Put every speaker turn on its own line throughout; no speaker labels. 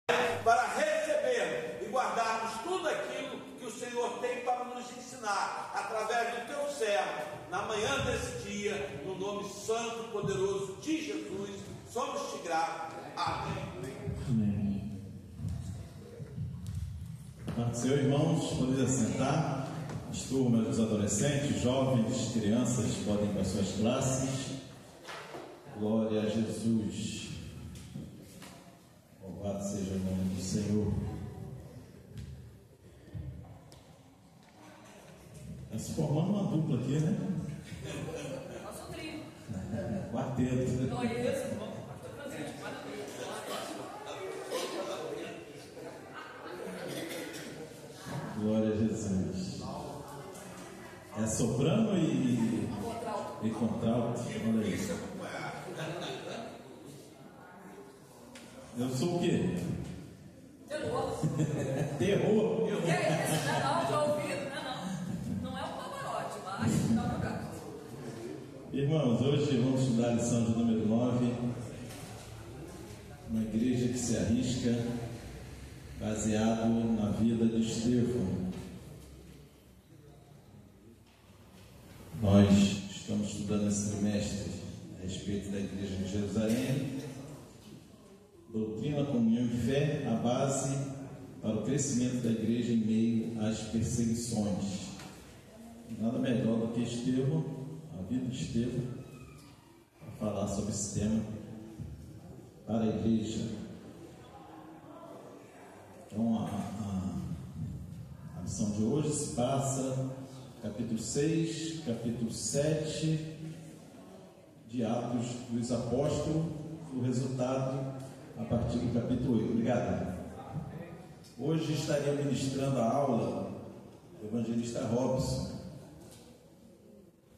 para receber e guardarmos tudo aquilo que o Senhor tem para nos ensinar, através do teu servo, na manhã desse dia, no nome santo e poderoso de Jesus, somos te gratos. Amém.
Amém. Senhor, irmãos, podem assentar. As turmas dos adolescentes, jovens, crianças podem ir para suas classes. Glória a Jesus. Louvado seja o nome do Senhor. Está se formando uma dupla aqui, né?
Nosso trio.
Quarteto.
Não é isso?
Glória a Jesus. É soprano e contralto. Olha isso. Eu sou o quê?
Terror.
Terror.
Que é isso? Não, já ouvi. Não é um Pavarotti, mas não é um gato.
Irmãos, hoje vamos estudar a lição de número 9. Uma igreja que se arrisca, baseado na vida de Estevão. Nós estamos estudando esse trimestre a respeito da igreja de Jerusalém. Doutrina, comunhão e fé, a base para o crescimento da igreja em meio às perseguições. Nada melhor do que Estevão, a vida de Estevão, para falar sobre esse tema para a igreja. Então, a lição de hoje se passa capítulo 6, capítulo 7 de Atos dos Apóstolos, o resultado a partir do capítulo 8. Obrigado. Hoje estaria ministrando a aula do evangelista Robson,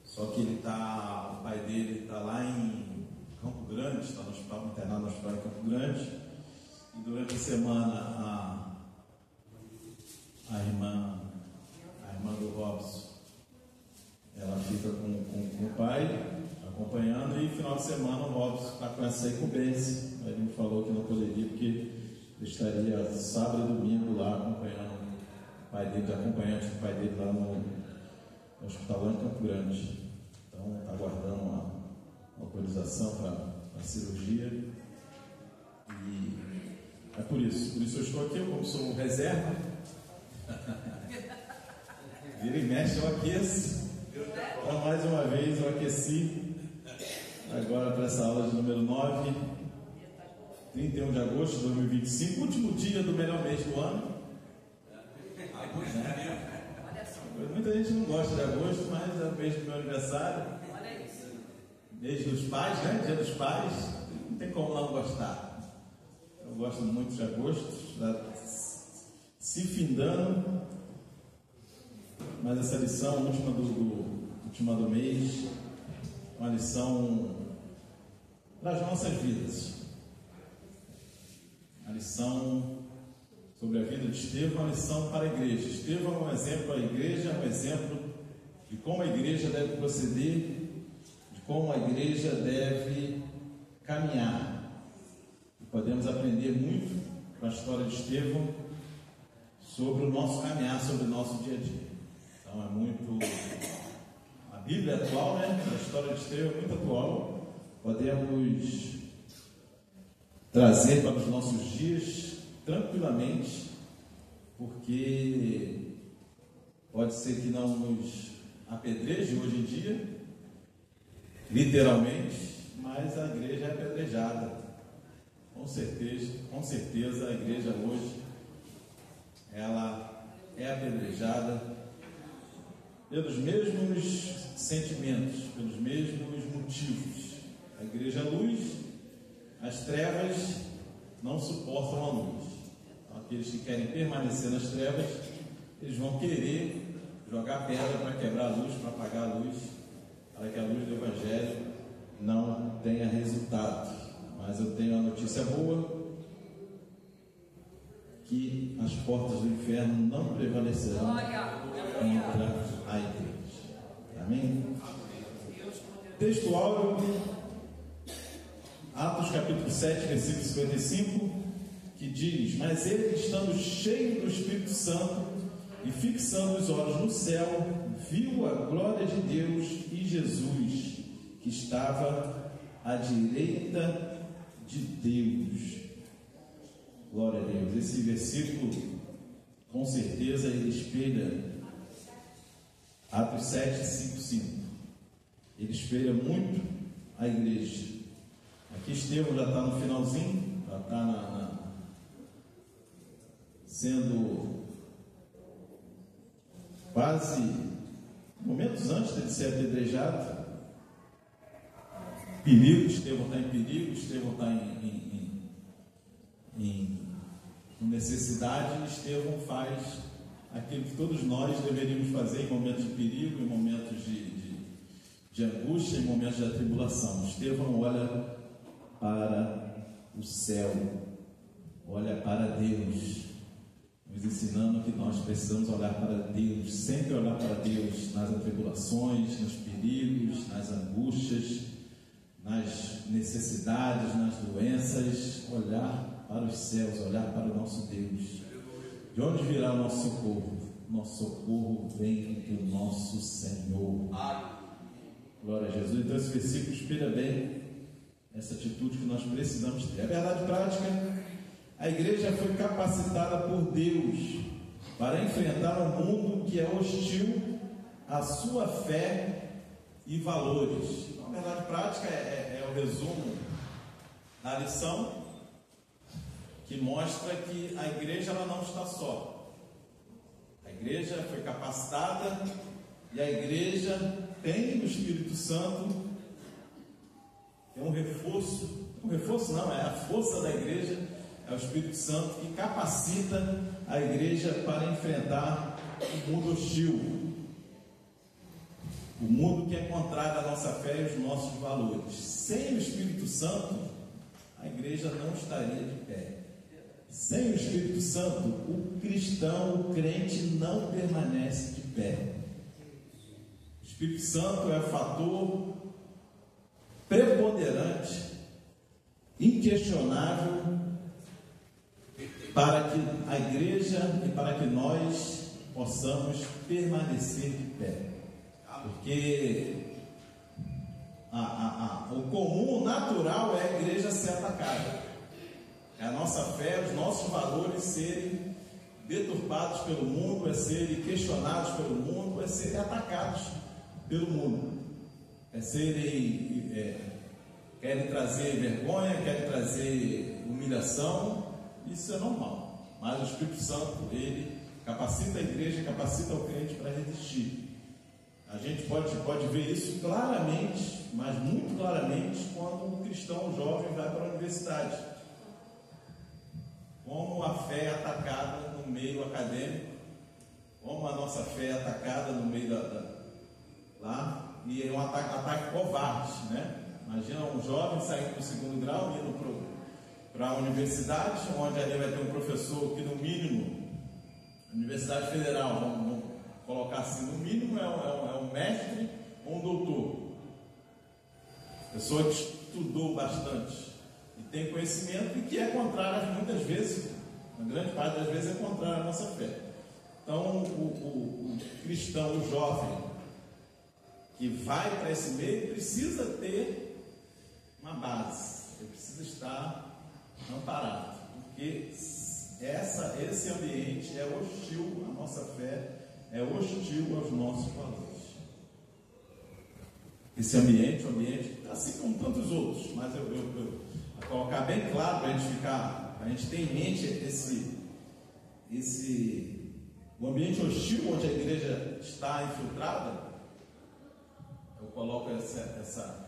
só que o pai dele está lá em Campo Grande, está no hospital internado no hospital em Campo Grande, e durante a semana a irmã do Robson, ela fica com o pai acompanhando, e no final de semana o Robson está com essa incumbência. Ele me falou que não poderia, porque ele estaria sábado e domingo lá acompanhando o pai dele, acompanhante do pai dele lá no hospital lá em Campo Grande. Então está aguardando uma autorização para a cirurgia, e é por isso eu estou aqui. Eu, como sou reserva, vira e mexe, eu aqueço. Então, mais uma vez eu aqueci agora para essa aula de número 9, 31 de agosto de 2025, último dia do melhor mês do ano. Muita gente não gosta de agosto, mas é o mês do meu aniversário, mês dos pais, né? Dia dos pais, não tem como não gostar. Eu gosto muito de agosto, está se findando, mas essa lição última do mês, uma lição para as nossas vidas. A lição sobre a vida de Estevão, uma lição para a igreja. Estevão é um exemplo para a igreja, é um exemplo de como a igreja deve proceder, de como a igreja deve caminhar. E podemos aprender muito com a história de Estevão sobre o nosso caminhar, sobre o nosso dia a dia. Então é muito... A Bíblia é atual, né? A história de Estevão é muito atual. Podemos trazer para os nossos dias tranquilamente, porque pode ser que não nos apedreje hoje em dia, literalmente, mas a igreja é apedrejada. Com certeza a igreja hoje, ela é apedrejada pelos mesmos sentimentos, pelos mesmos motivos. A igreja é luz, as trevas não suportam a luz. Então, aqueles que querem permanecer nas trevas, eles vão querer jogar pedra para quebrar a luz, para apagar a luz, para que a luz do Evangelho não tenha resultado. Mas eu tenho uma notícia boa, que as portas do inferno não prevalecerão contra a igreja. Amém? Textual, Atos capítulo 7, versículo 55, que diz: mas ele, estando cheio do Espírito Santo e fixando os olhos no céu, viu a glória de Deus e Jesus, que estava à direita de Deus. Glória a Deus. Esse versículo, com certeza, ele espelha Atos 7, 5, 5. Ele espelha muito a igreja. Aqui Estevão já está no finalzinho, já está sendo quase momentos antes de ser apedrejado. Perigo, Estevão está em perigo, Estevão está em necessidade, e Estevão faz aquilo que todos nós deveríamos fazer em momentos de perigo, em momentos de angústia, em momentos de atribulação. Estevão olha para o céu, olha para Deus, nos ensinando que nós precisamos olhar para Deus, sempre olhar para Deus nas atribulações, nos perigos, nas angústias, nas necessidades, nas doenças, olhar para os céus, olhar para o nosso Deus. De onde virá o nosso socorro? Nosso socorro vem do nosso Senhor. Glória a Jesus. Então esse versículo espelha bem essa atitude que nós precisamos ter. A verdade prática: a igreja foi capacitada por Deus para enfrentar um mundo que é hostil à sua fé e valores. Então, a verdade prática é o resumo da lição, que mostra que a igreja ela não está só. A igreja foi capacitada e a igreja tem o Espírito Santo. É um reforço não, é a força da igreja, é o Espírito Santo que capacita a igreja para enfrentar o mundo hostil, o mundo que é contrário à nossa fé e aos nossos valores. Sem o Espírito Santo, a igreja não estaria de pé. Sem o Espírito Santo, o cristão, o crente, não permanece de pé. O Espírito Santo é o fator preponderante, inquestionável, para que a igreja e para que nós possamos permanecer de pé. Porque o comum, o natural é a igreja ser atacada. É a nossa fé, os nossos valores serem deturpados pelo mundo, é serem questionados pelo mundo, é serem atacados pelo mundo, é serem querem trazer vergonha, querem trazer humilhação. Isso é normal, mas o Espírito Santo, ele capacita a igreja, capacita o crente para resistir. A gente pode ver isso claramente, mas muito claramente, quando um cristão jovem vai para a universidade. Como a fé é atacada no meio acadêmico, como a nossa fé é atacada no meio lá, e é um ataque covarde, né? Imagina um jovem saindo do segundo grau, indo para a universidade, onde ali vai ter um professor que, no mínimo, Universidade Federal, vamos colocar assim, no mínimo é um mestre ou um doutor, pessoa que estudou bastante e tem conhecimento, e que é contrário, muitas vezes, uma grande parte das vezes é contrário à nossa fé. Então o cristão, o jovem que vai para esse meio, precisa ter uma base, ele precisa estar amparado, porque esse ambiente é hostil à nossa fé, é hostil aos nossos valores. Esse ambiente, assim como tantos outros, mas eu vou colocar bem claro para a gente ter em mente o ambiente hostil onde a igreja está infiltrada. Eu coloco essa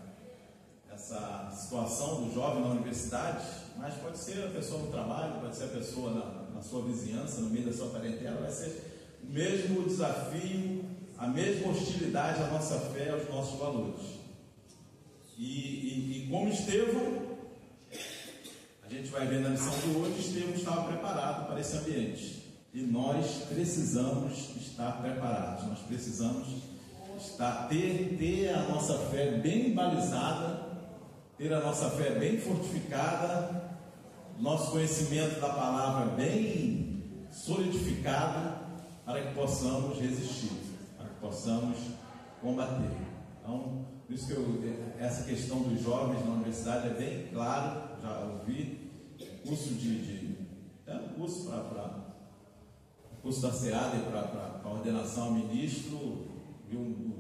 situação do jovem na universidade, mas pode ser a pessoa no trabalho, pode ser a pessoa na sua vizinhança, no meio da sua parentela, vai ser o mesmo desafio, a mesma hostilidade à nossa fé, aos nossos valores. E como Estevão, a gente vai ver na lição de hoje, Estevão estava preparado para esse ambiente. E nós precisamos estar preparados, nós precisamos ter a nossa fé bem balizada, ter a nossa fé bem fortificada, nosso conhecimento da palavra bem solidificado para que possamos resistir, para que possamos combater. Então, por isso que essa questão dos jovens na universidade é bem claro, já ouvi, curso curso da SEAD para ordenação ao ministro, e um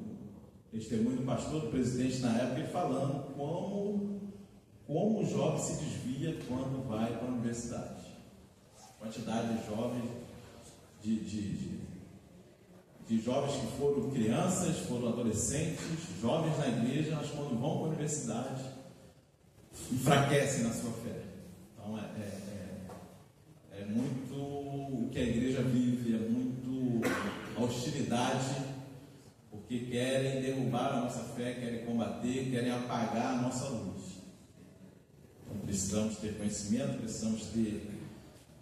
testemunho do pastor, do presidente na época, ele falando como o jovem se desvia quando vai para a universidade. Quantidade de jovens, de jovens que foram crianças, foram adolescentes, jovens na igreja, mas quando vão para a universidade, enfraquecem na sua fé. Então é muito o que a igreja vive, é muito a hostilidade, porque querem derrubar a nossa fé, querem combater, querem apagar a nossa luz. Então precisamos ter conhecimento, precisamos ter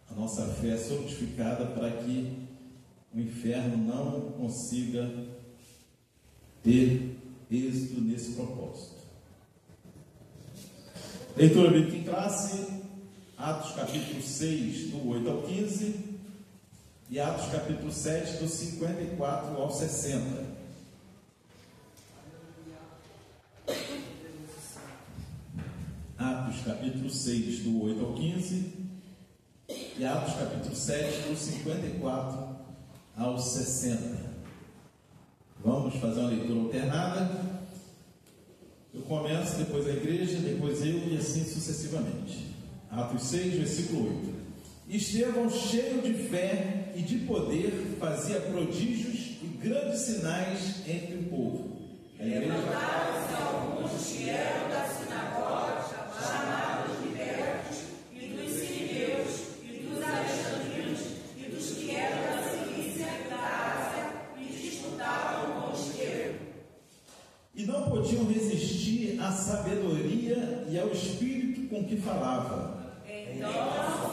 a nossa fé solidificada para que o inferno não consiga ter êxito nesse propósito. Leitura bíblica em classe, Atos capítulo 6, do 8 ao 15, e Atos capítulo 7, do 54 ao 60. Atos capítulo 6, do 8 ao 15, e Atos capítulo 7, do 54 ao 60. Vamos fazer uma leitura alternada. Eu começo, depois a igreja, depois eu, e assim sucessivamente. Atos 6, versículo 8. Estevão, cheio de fé e de poder, fazia prodígios e grandes sinais entre o povo.
Levantaram-se alguns que eram da sinagoga, chamados libertos, e dos sirineus, e dos alexandrinos, e dos que eram da Cilícia e da Ásia, e disputavam com Estevão.
E não podiam resistir à sabedoria e ao espírito com que falava.
Então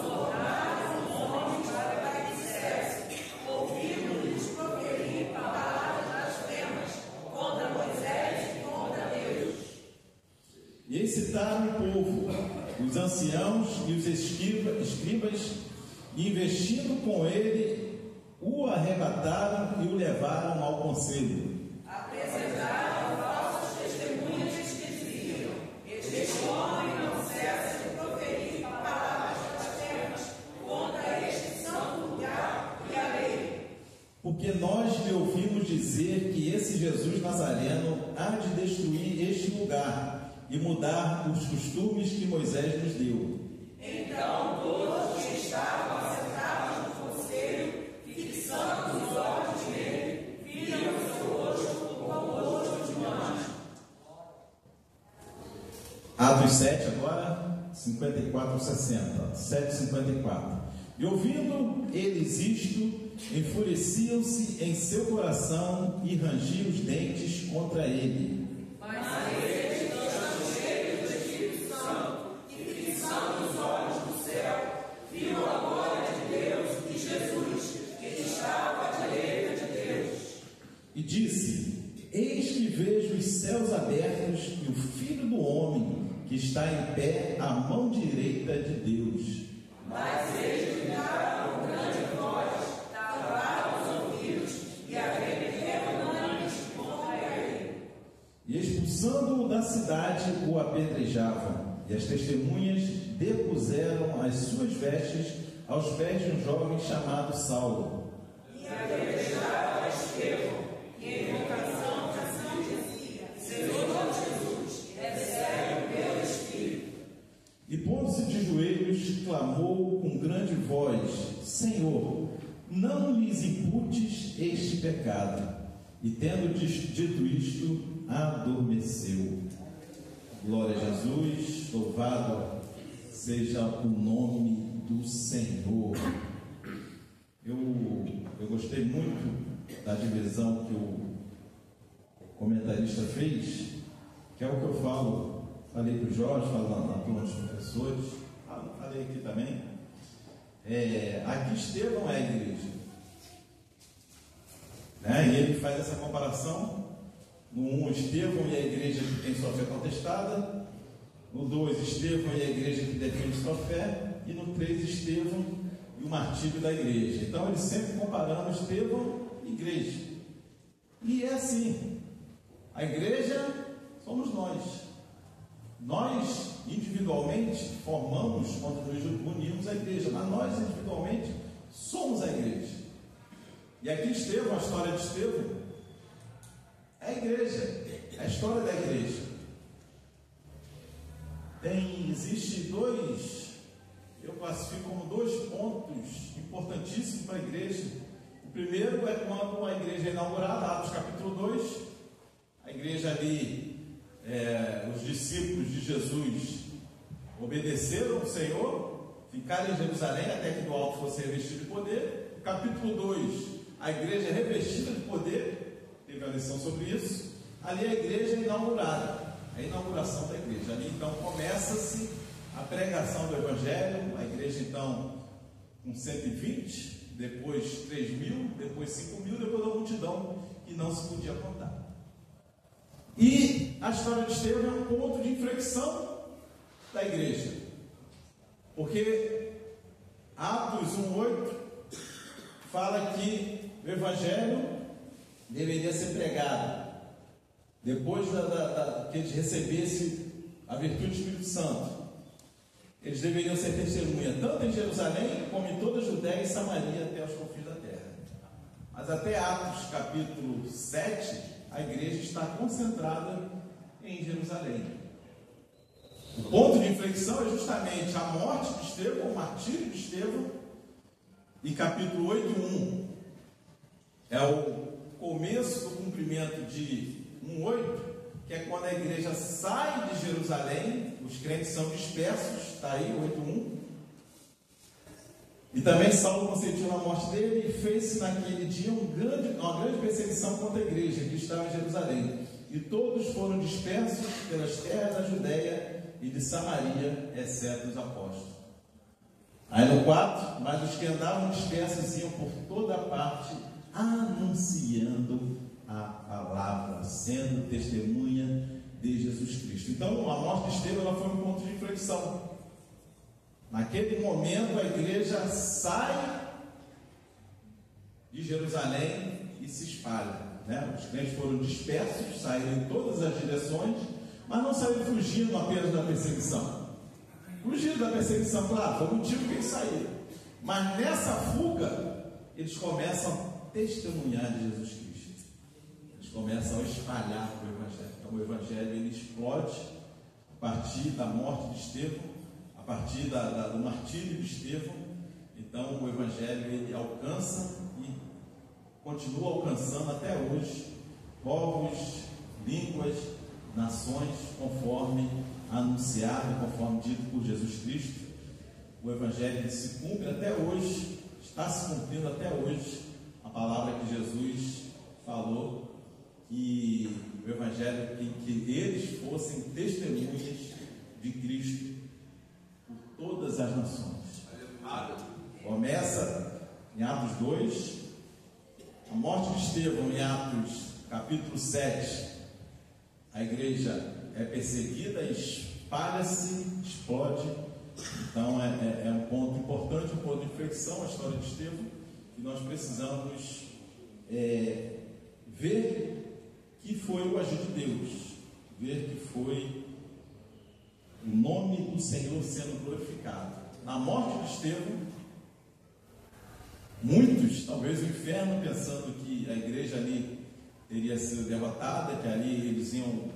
soltaram os homens para que dissessem, ouvindo-lhes proferir palavras blasfemas contra Moisés e contra Deus.
E excitaram o povo, os anciãos e os escribas, e investindo com ele, o arrebataram e o levaram ao conselho.
Apresentaram falsas testemunhas que diziam, este homem não cessa de proferir palavras blasfemas contra este santo lugar e a lei.
Porque nós lhe ouvimos dizer que esse Jesus Nazareno há de destruir este lugar e mudar os costumes que Moisés nos deu.
Então todos que estavam assentados no conselho, fixando os olhos nele, viram o seu rosto como o rosto de um anjo.
Atos 7 agora, 54 ao 60. 7:54. E ouvindo eles isto, enfureciam-se em seu coração e rangiam os dentes contra ele.
Mas eles, estando cheios do Espírito Santo e fixando os olhos no céu, viram a glória de Deus e Jesus, que estava à direita de Deus.
E disse: Eis que vejo os céus abertos e o Filho do Homem, que está em pé à mão direita de Deus.
Mas eles gritaram com grande voz, taparam os ouvidos e arremeteram unânimes contra ele.
E expulsando-o da cidade, o apedrejavam. E as testemunhas depuseram as suas vestes aos pés de um jovem chamado Saulo.
E apedrejaram a Estevão, e em vocação dizia, Senhor Jesus, recebe o meu espírito.
E pondo-se de joelhos, clamou com grande voz: Senhor, não lhes imputes este pecado. E tendo dito isto, adormeceu. Glória a Jesus, louvado seja o nome do Senhor. Eu gostei muito da divisão que o comentarista fez, que é o que eu falei para o Jorge, falo na turma dos professores, falei aqui também. Aqui Estevão é a igreja, né? E ele faz essa comparação. No 1, Estevão e a igreja que tem sua fé contestada. No 2, Estevão e a igreja que defende sua fé. E no 3, Estevão e o martírio da igreja. Então, ele sempre comparando Estevão e igreja. E é assim, a igreja somos nós. Nós, individualmente, formamos, quando nos unimos, a igreja, mas nós, individualmente, somos a igreja. E aqui Estevão, a história de Estevão, é a igreja, é a história da igreja. Existe eu classifico como 2 pontos importantíssimos para a igreja. O primeiro é quando a igreja é inaugurada, Atos capítulo 2, a igreja ali, os discípulos de Jesus obedeceram ao Senhor, ficaram em Jerusalém até que do alto fosse revestido de poder. Capítulo 2, a igreja é revestida de poder, teve a lição sobre isso. Ali a igreja é inaugurada, a inauguração da igreja. Ali então começa-se a pregação do Evangelho, a igreja então com 120, depois 3.000, depois 5.000, depois a multidão que não se podia contar. E a história de Estevão é um ponto de inflexão da igreja, porque Atos 1:8 fala que o Evangelho deveria ser pregado depois que eles recebessem a virtude do Espírito Santo. Eles deveriam ser testemunha tanto em Jerusalém como em toda a Judéia e Samaria até os confins da terra. Mas até Atos capítulo 7, a igreja está concentrada em Jerusalém. O ponto de inflexão é justamente a morte de Estevão, o martírio de Estevão, e capítulo 8:1 é o começo do cumprimento de 1:8, que é quando a igreja sai de Jerusalém, os crentes são dispersos, está aí 8:1. E também Saulo consentiu na morte dele e fez-se naquele dia uma grande perseguição contra a igreja que estava em Jerusalém. E todos foram dispersos pelas terras da Judéia e de Samaria, exceto os apóstolos. Aí no 4, mas os que andavam dispersos iam por toda parte, anunciando a palavra, sendo testemunha de Jesus Cristo. Então, a morte de Estevão ela foi um ponto de inflexão. Naquele momento, a igreja sai de Jerusalém e se espalha, né? Os crentes foram dispersos, saíram em todas as direções, mas não saíram fugindo apenas da perseguição. Fugiram da perseguição, claro, foi o motivo que eles saíram. Mas nessa fuga, eles começam a testemunhar de Jesus Cristo. Eles começam a espalhar o Evangelho. Então o Evangelho ele explode a partir da morte de Estevão, a partir do martírio de Estevão. Então o Evangelho ele alcança e continua alcançando até hoje povos, línguas, nações, conforme anunciado, conforme dito por Jesus Cristo. O Evangelho se cumpre até hoje, está se cumprindo até hoje a palavra que Jesus falou, que o Evangelho, que eles fossem testemunhas de Cristo por todas as nações. Começa em Atos 2, a morte de Estevão em Atos capítulo 7, a igreja é perseguida, espalha-se, explode. Então é um ponto importante, um ponto de inflexão a história de Estevão, que nós precisamos ver que foi o agir de Deus, ver que foi o nome do Senhor sendo glorificado. Na morte de Estevão, muitos, talvez o inferno, pensando que a igreja ali teria sido derrotada, que ali eles iam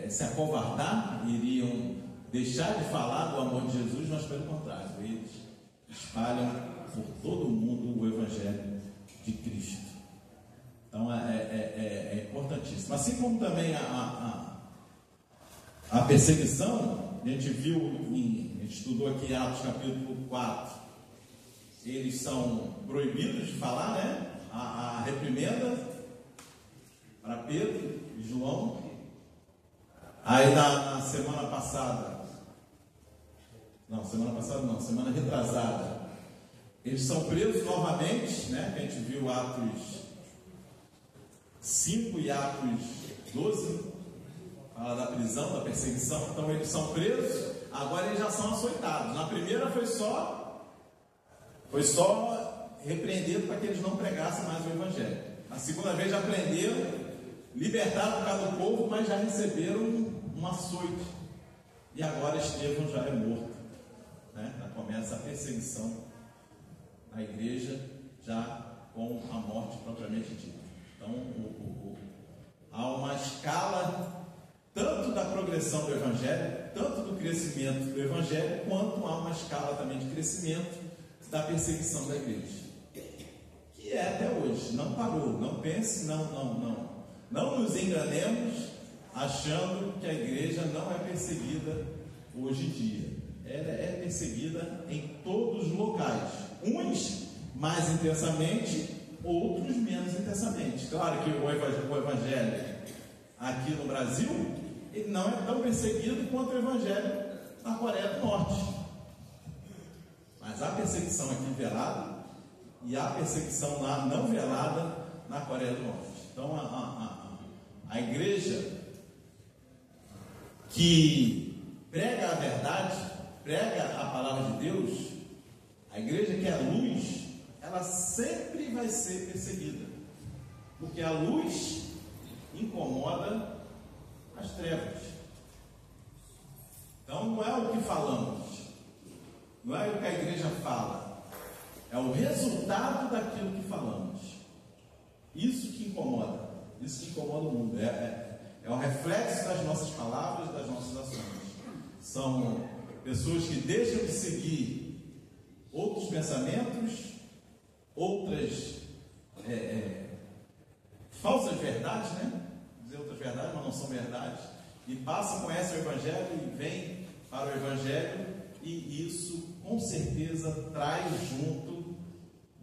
se acovardar, iriam deixar de falar do amor de Jesus, mas pelo contrário, eles espalham por todo o mundo o Evangelho de Cristo. Então é importantíssimo. Assim como também a perseguição, a gente viu, a gente estudou aqui em Atos capítulo 4, eles são proibidos de falar, né? A reprimenda para Pedro e João. Aí na semana passada, semana retrasada, eles são presos novamente, né? A gente viu Atos 5 e Atos 12, fala da prisão, da perseguição. Então eles são presos, agora eles já são açoitados. Na primeira foi só repreendido para que eles não pregassem mais o Evangelho. Na segunda vez já prenderam, libertaram por causa do povo, mas já receberam um açoite. E agora Estevão já é morto, né? Já começa a perseguição na igreja, já com a morte propriamente dita. Então, há uma escala tanto da progressão do Evangelho, tanto do crescimento do Evangelho, quanto há uma escala também de crescimento da perseguição da igreja, que é até hoje, não parou. Não pense, não nos enganemos achando que a igreja não é perseguida hoje em dia. Ela é perseguida em todos os locais, uns mais intensamente, outros menos intensamente. Claro que o evangelho aqui no Brasil, ele não é tão perseguido quanto o evangelho na Coreia do Norte, mas há perseguição aqui velada e há perseguição lá não velada na Coreia do Norte. Então a igreja que prega a verdade, prega a palavra de Deus, a igreja que é a luz, ela sempre vai ser perseguida, porque a luz incomoda as trevas. Então não é o que falamos, não é o que a igreja fala, é o resultado daquilo que falamos. Isso que incomoda o mundo, é o reflexo das nossas palavras, das nossas ações. São pessoas que deixam de seguir outros pensamentos, outras falsas verdades, né? Dizer outras verdades, mas não são verdades, e passam, conhecem o Evangelho e vêm para o Evangelho, e isso com certeza traz junto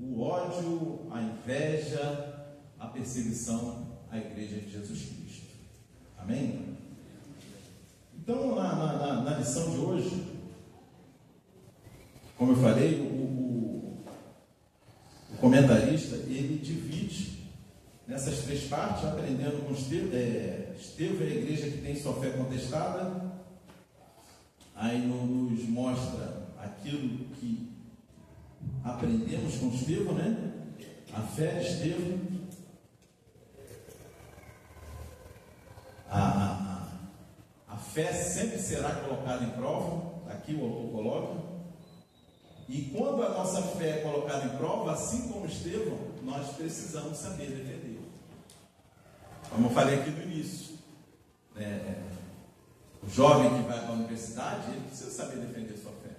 o ódio, a inveja, a perseguição à Igreja de Jesus Cristo. Amém? Então, na lição de hoje, como eu falei, o comentarista, ele divide nessas três partes, aprendendo com Estevão é a igreja que tem sua fé contestada. Aí nos mostra aquilo que aprendemos com Estevão, né? A fé de Estevão, a fé sempre será colocada em prova. Aqui o autor coloca. E quando a nossa fé é colocada em prova, assim como Estevão, nós precisamos saber defender. Como eu falei aqui no início, o jovem que vai para a universidade, ele precisa saber defender sua fé.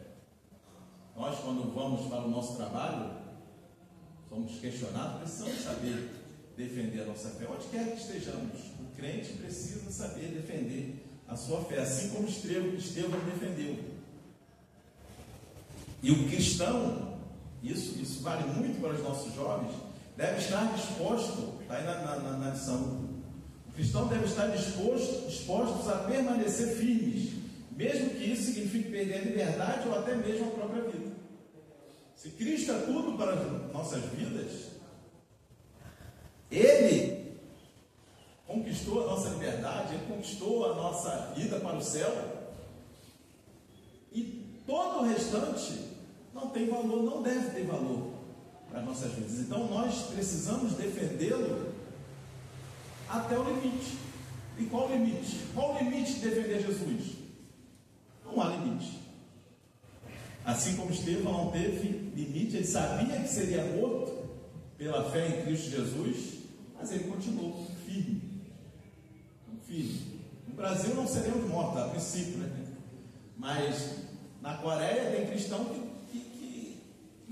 Nós, quando vamos para o nosso trabalho, somos questionados, precisamos saber defender a nossa fé, onde quer que estejamos. O crente precisa saber defender a sua fé, assim como Estevão defendeu. E o cristão, isso vale muito para os nossos jovens, deve estar disposto, está aí na lição, o cristão deve estar dispostos a permanecer firmes, mesmo que isso signifique perder a liberdade ou até mesmo a própria vida. Se Cristo é tudo para as nossas vidas, Ele conquistou a nossa liberdade, Ele conquistou a nossa ida para o céu, e todo o restante não tem valor, não deve ter valor para as nossas vidas. Então nós precisamos defendê-lo até o limite. E qual o limite? Qual o limite de defender Jesus? Não há limite. Assim como Estevão não teve limite, ele sabia que seria morto pela fé em Cristo Jesus, mas ele continuou firme. No Brasil não seremos mortos a princípio, né? Mas na Coreia tem cristão que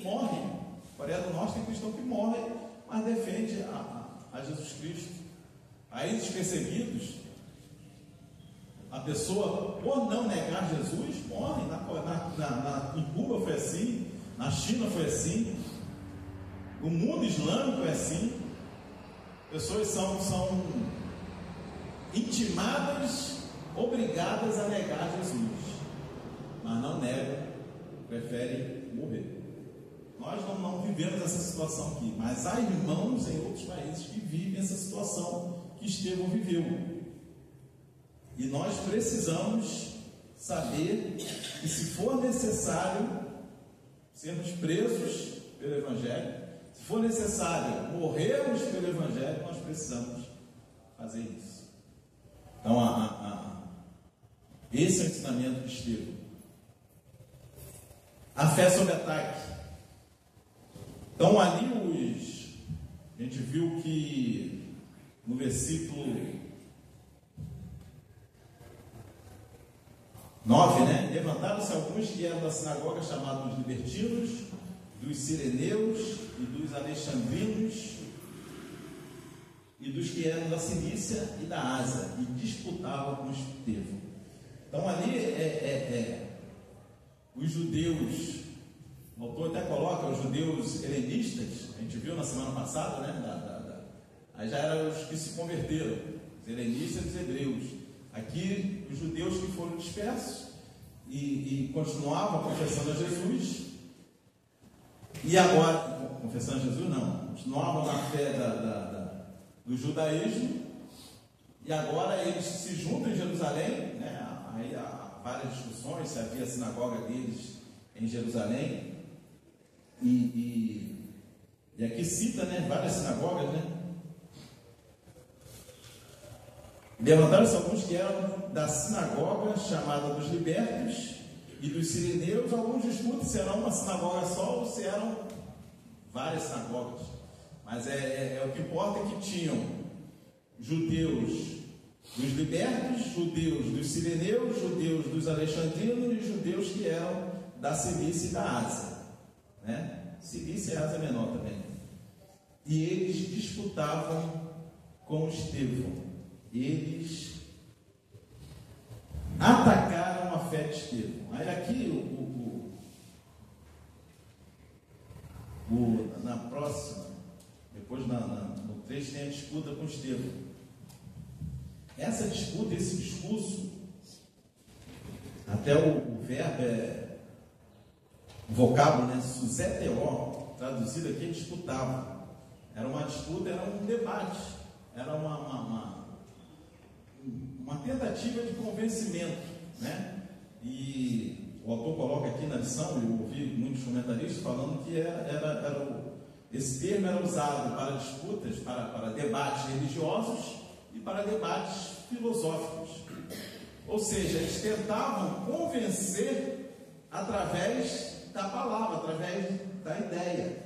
morre. Na Coreia do Norte tem cristão que morre, mas defende a Jesus Cristo. Países perseguidos, a pessoa, por não negar Jesus, morre. Em Cuba foi assim, na China foi assim, no mundo islâmico é assim. Pessoas são intimadas, obrigadas a negar Jesus, mas não negam, preferem morrer. Nós não vivemos essa situação aqui, mas há irmãos em outros países que vivem essa situação que Estevão viveu. E nós precisamos saber que, se for necessário sermos presos pelo Evangelho, se for necessário morrermos pelo Evangelho, nós precisamos fazer isso. Então, esse é o ensinamento de Estevão. A fé sob ataque. Então, ali a gente viu que no versículo 9, né? Levantaram-se alguns que eram da sinagoga, chamados libertinos, dos sireneus e dos alexandrinos, e dos que eram da Cilícia e da Ásia, e disputavam com Estevão. Então ali os judeus, o autor até coloca os judeus helenistas, a gente viu na semana passada, né? Aí já eram os que se converteram, os helenistas e os hebreus. Aqui os judeus que foram dispersos e continuavam confessando a Jesus, e agora, confessando a Jesus não, continuavam na fé do judaísmo, e agora eles se juntam em Jerusalém, né? Aí há várias discussões se havia a sinagoga deles em Jerusalém, e aqui cita, né, várias sinagogas, né? Levantaram-se alguns que eram da sinagoga chamada dos libertos e dos sireneus. Alguns discutem se era uma sinagoga só ou se eram várias sinagogas, mas o que importa é que tinham judeus dos libertos, judeus dos sireneus, judeus dos alexandrinos e judeus que eram da Cilícia e da Ásia, né? Cilícia e Ásia Menor também. E eles disputavam com Estevão. Eles atacaram a fé de Estevão. Aí aqui na próxima, depois no 3 tem a disputa com Estevão. Essa disputa, esse discurso, até o verbo o vocábulo, né, suzeteo, traduzido aqui, disputava. Era uma disputa, era um debate, era uma tentativa de convencimento, né? E o autor coloca aqui na lição, eu ouvi muitos comentaristas falando que esse termo era usado para disputas, para debates religiosos e para debates filosóficos. Ou seja, eles tentavam convencer através da palavra, através da ideia,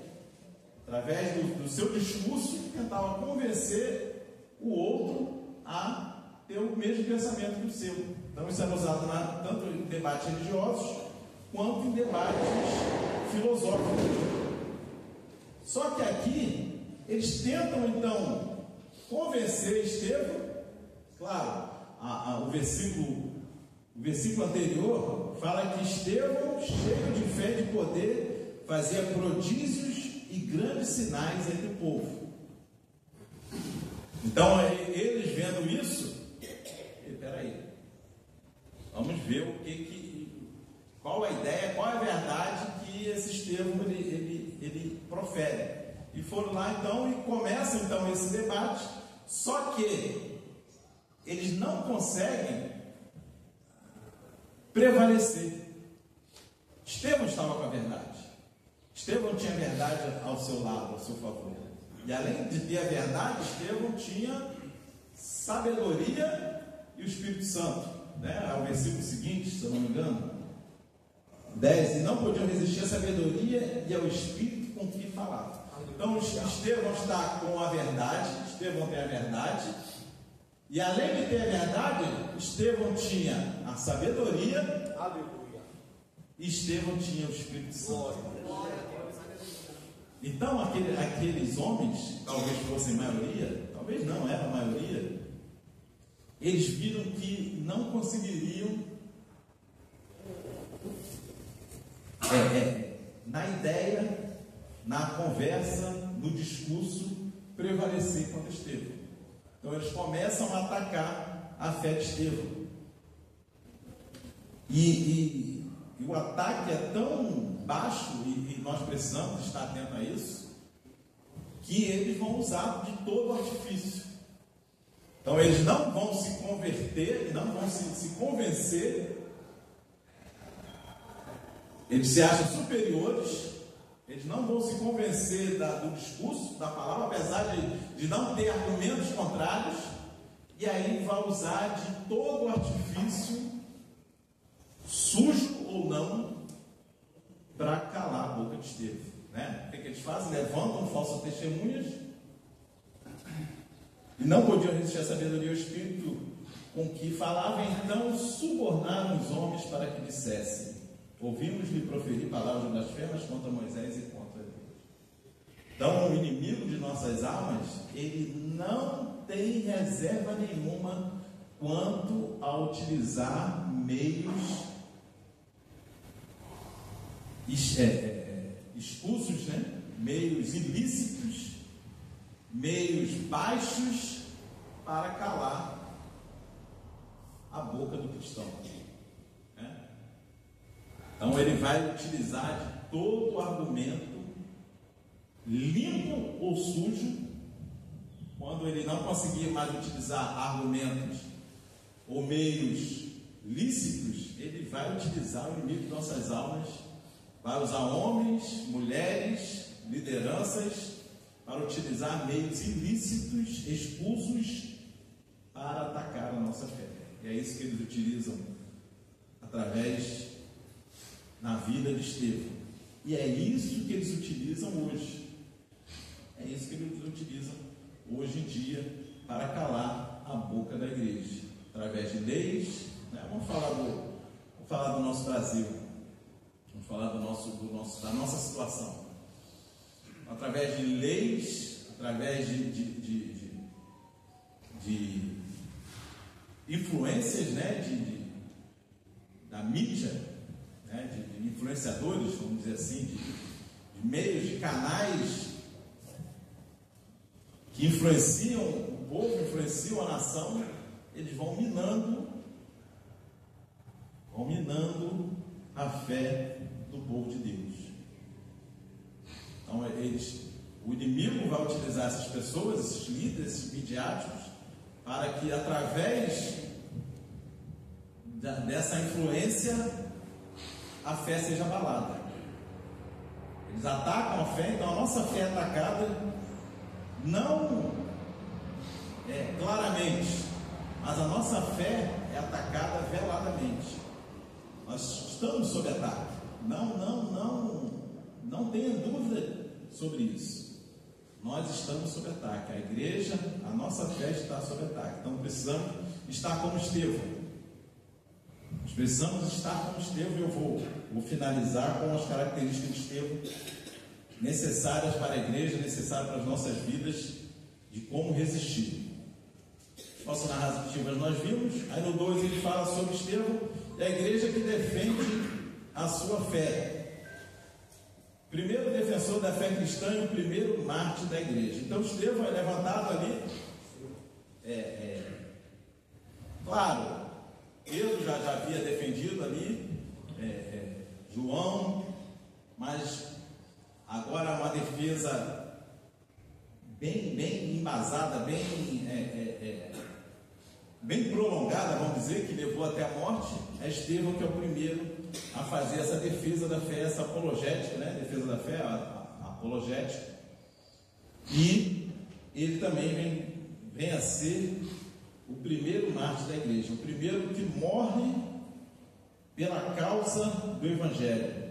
através do seu discurso, tentavam convencer o outro a ter o mesmo pensamento que o seu. Então isso era usado tanto em debates religiosos quanto em debates filosóficos. Só que aqui eles tentam então convencer Estevão. Claro, o versículo anterior fala que Estevão, cheio de fé e de poder, fazia prodígios e grandes sinais entre o povo. Então eles vendo isso, peraí, vamos ver qual a ideia, qual a verdade que esse Estevão ele profere. E foram lá então e começam então esse debate, só que eles não conseguem prevalecer. Estevão estava com a verdade. Estevão tinha a verdade ao seu lado, ao seu favor. E além de ter a verdade, Estevão tinha sabedoria e o Espírito Santo, né? É o versículo seguinte, se eu não me engano, 10, e não podiam resistir à sabedoria e ao Espírito com que falava. Então Estevão está com a verdade, Estevão tem a verdade, e além de ter a verdade, Estevão tinha a sabedoria, aleluia, e Estevão tinha o Espírito Santo. Então aqueles homens, talvez fossem maioria, talvez não, era a maioria, eles viram que não conseguiriam na ideia, na conversa, no discurso, prevalecer contra Estevão. Então eles começam a atacar a fé de Estevão. E o ataque é tão baixo, e nós precisamos estar atentos a isso, que eles vão usar de todo o artifício. Então eles não vão se converter, não vão se convencer Eles se acham superiores, eles não vão se convencer do discurso, da palavra, apesar de não ter argumentos contrários, e aí vai usar de todo o artifício, sujo ou não, para calar a boca de Estevão. Né? O que eles fazem? Levantam falsas testemunhas e não podiam resistir à sabedoria e ao espírito com que falava, então subornaram os homens para que dissessem: ouvimos-lhe proferir palavras blasfemas contra Moisés e contra Deus. Então, o inimigo de nossas almas, ele não tem reserva nenhuma quanto a utilizar meios escusos, né? Meios ilícitos, meios baixos para calar a boca do cristão. Né? Então ele vai utilizar de todo o argumento, limpo ou sujo, quando ele não conseguir mais utilizar argumentos ou meios lícitos, ele vai utilizar o inimigo de nossas almas, vai usar homens, mulheres, lideranças, para utilizar meios ilícitos, escusos, para atacar a nossa fé. E é isso que eles utilizam através na vida de Estevão. E é isso que eles utilizam hoje. É isso que eles utilizam hoje em dia para calar a boca da igreja. Através de leis, né? Vamos falar do nosso Brasil. Vamos falar da nossa situação. Através de leis, através de influências, né? Da mídia, né? De influenciadores, vamos dizer assim, de meios, de canais que influenciam o povo, influenciam a nação, eles vão minando a fé do povo de Deus. Então, o inimigo vai utilizar essas pessoas, esses líderes, esses midiáticos, para que através dessa influência a fé seja abalada. Eles atacam a fé, então a nossa fé é atacada não claramente, mas a nossa fé é atacada veladamente. Nós estamos sob ataque. Não tenha dúvida sobre isso. Nós estamos sob ataque. A igreja, a nossa fé está sob ataque. Então precisamos estar como Estevão. Nós precisamos estar como Estevão. Eu vou finalizar com as características de Estevão necessárias para a igreja, necessárias para as nossas vidas, de como resistir. Nossas narrativas nós vimos. Aí no 2 ele fala sobre Estevão e a igreja que defende a sua fé. Primeiro defensor da fé cristã e o primeiro mártir da igreja. Então Estevão é levantado ali. Claro, Pedro já havia defendido ali, João, mas agora uma defesa bem embasada, bem prolongada, vamos dizer, que levou até a morte. É Estevão que é o primeiro a fazer essa defesa da fé, essa apologética, né? Defesa da fé, a apologética. E ele também vem a ser o primeiro mártir da igreja, o primeiro que morre pela causa do Evangelho.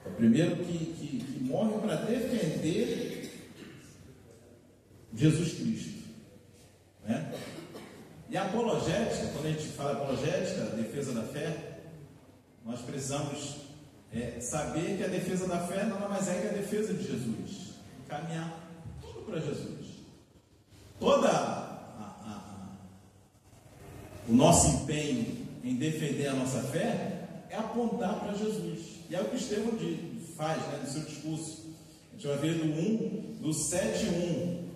É o primeiro que morre para defender Jesus Cristo, né? E a apologética, quando a gente fala apologética, a defesa da fé, nós precisamos saber que a defesa da fé nada mais é que a defesa de Jesus, caminhar tudo para Jesus. O nosso empenho em defender a nossa fé é apontar para Jesus. E é o que Estevão faz, né, no seu discurso. A gente vai ver do 7:1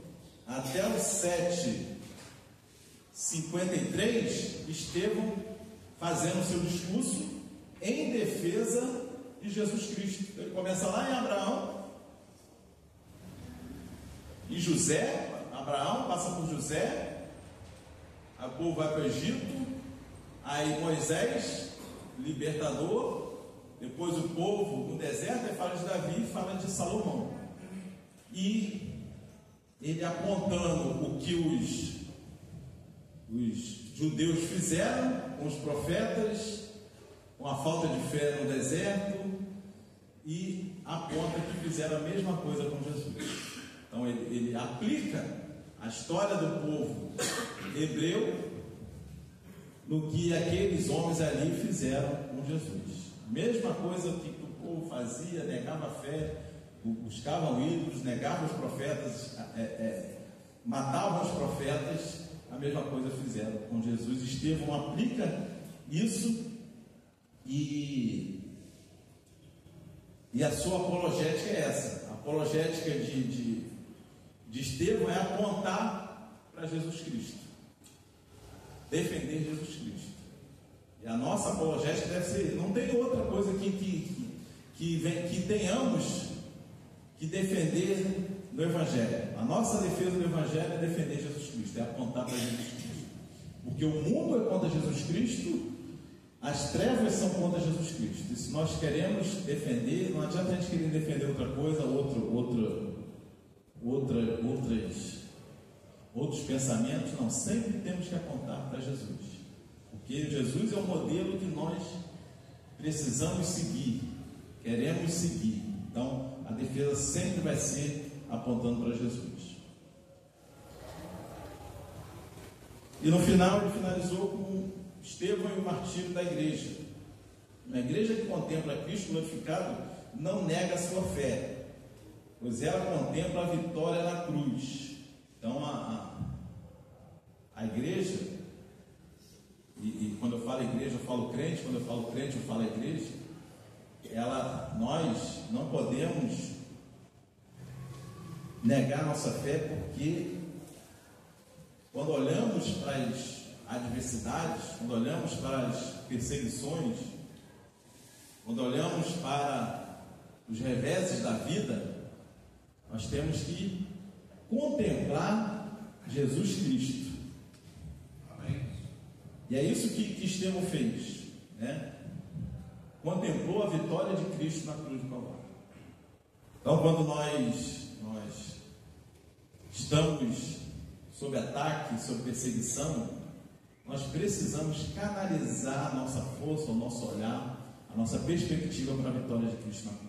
até o 7:53, Estevão fazendo o seu discurso em defesa de Jesus Cristo. Ele começa lá em Abraão e José. Abraão passa por José, o povo vai para o Egito, aí Moisés, libertador, depois o povo no deserto, ele fala de Davi e fala de Salomão. E ele apontando o que os judeus fizeram com os profetas, com a falta de fé no deserto, e aponta que fizeram a mesma coisa com Jesus. Então ele aplica a história do povo hebreu no que aqueles homens ali fizeram com Jesus. Mesma coisa que o povo fazia, negava a fé, buscavam ídolos, negavam os profetas, matavam os profetas, a mesma coisa fizeram com Jesus. Estevão aplica isso e a sua apologética é essa. A apologética de Estevão é apontar para Jesus Cristo, defender Jesus Cristo. E a nossa apologética deve ser, não tem outra coisa que tenhamos que defender no Evangelho. A nossa defesa do Evangelho é defender Jesus Cristo, é apontar para Jesus Cristo. Porque o mundo é contra Jesus Cristo, as trevas são contra Jesus Cristo. E se nós queremos defender, não adianta a gente querer defender outra coisa, outros pensamentos, não, sempre temos que apontar para Jesus, porque Jesus é o modelo que nós precisamos seguir, queremos seguir. Então a defesa sempre vai ser apontando para Jesus. E no final ele finalizou com Estevão e o martírio da igreja. Uma igreja que contempla Cristo glorificado não nega a sua fé, pois ela contempla a vitória na cruz. Então a igreja, e quando eu falo igreja eu falo crente, quando eu falo crente eu falo igreja, nós não podemos negar nossa fé, porque quando olhamos para as adversidades, quando olhamos para as perseguições, quando olhamos para os reveses da vida, nós temos que contemplar Jesus Cristo. Amém. E é isso que Estevão fez, né? Contemplou a vitória de Cristo na cruz do Calvário. Então, quando nós estamos sob ataque, sob perseguição, nós precisamos canalizar a nossa força, o nosso olhar, a nossa perspectiva para a vitória de Cristo na cruz.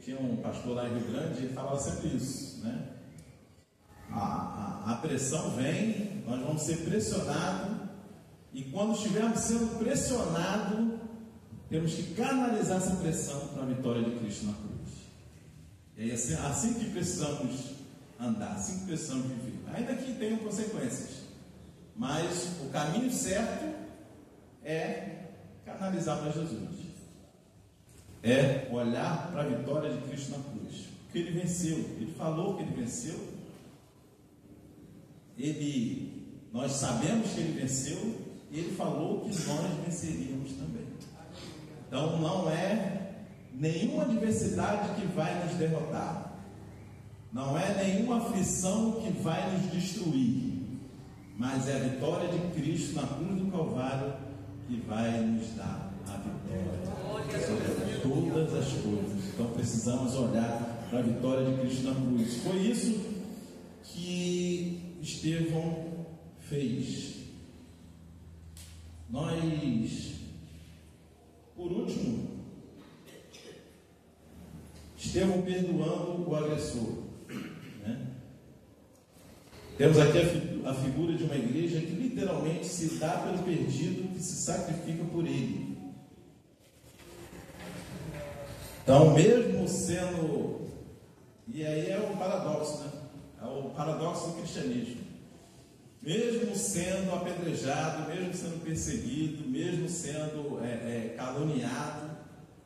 Tinha um pastor lá em Rio Grande, ele falava sempre isso, né? A pressão vem, nós vamos ser pressionados, e quando estivermos sendo pressionados, temos que canalizar essa pressão para a vitória de Cristo na cruz. E é assim que precisamos andar, assim que precisamos viver, ainda que tenham consequências, mas o caminho certo é canalizar para Jesus, é olhar para a vitória de Cristo na cruz, porque Ele venceu, Ele falou que Ele venceu, nós sabemos que Ele venceu, e Ele falou que nós venceríamos também. Então não é nenhuma adversidade que vai nos derrotar, não é nenhuma aflição que vai nos destruir, mas é a vitória de Cristo na cruz do Calvário que vai nos dar a vitória sobre todas as coisas. Então precisamos olhar para a vitória de Cristo na cruz. Foi isso que Estevão fez. Por último, Estevão perdoando o agressor, né? Temos aqui a figura de uma igreja que literalmente se dá pelo perdido, que se sacrifica por ele. Então, mesmo sendo, e aí é o paradoxo, né? É o paradoxo do cristianismo. Mesmo sendo apedrejado, mesmo sendo perseguido, mesmo sendo caluniado,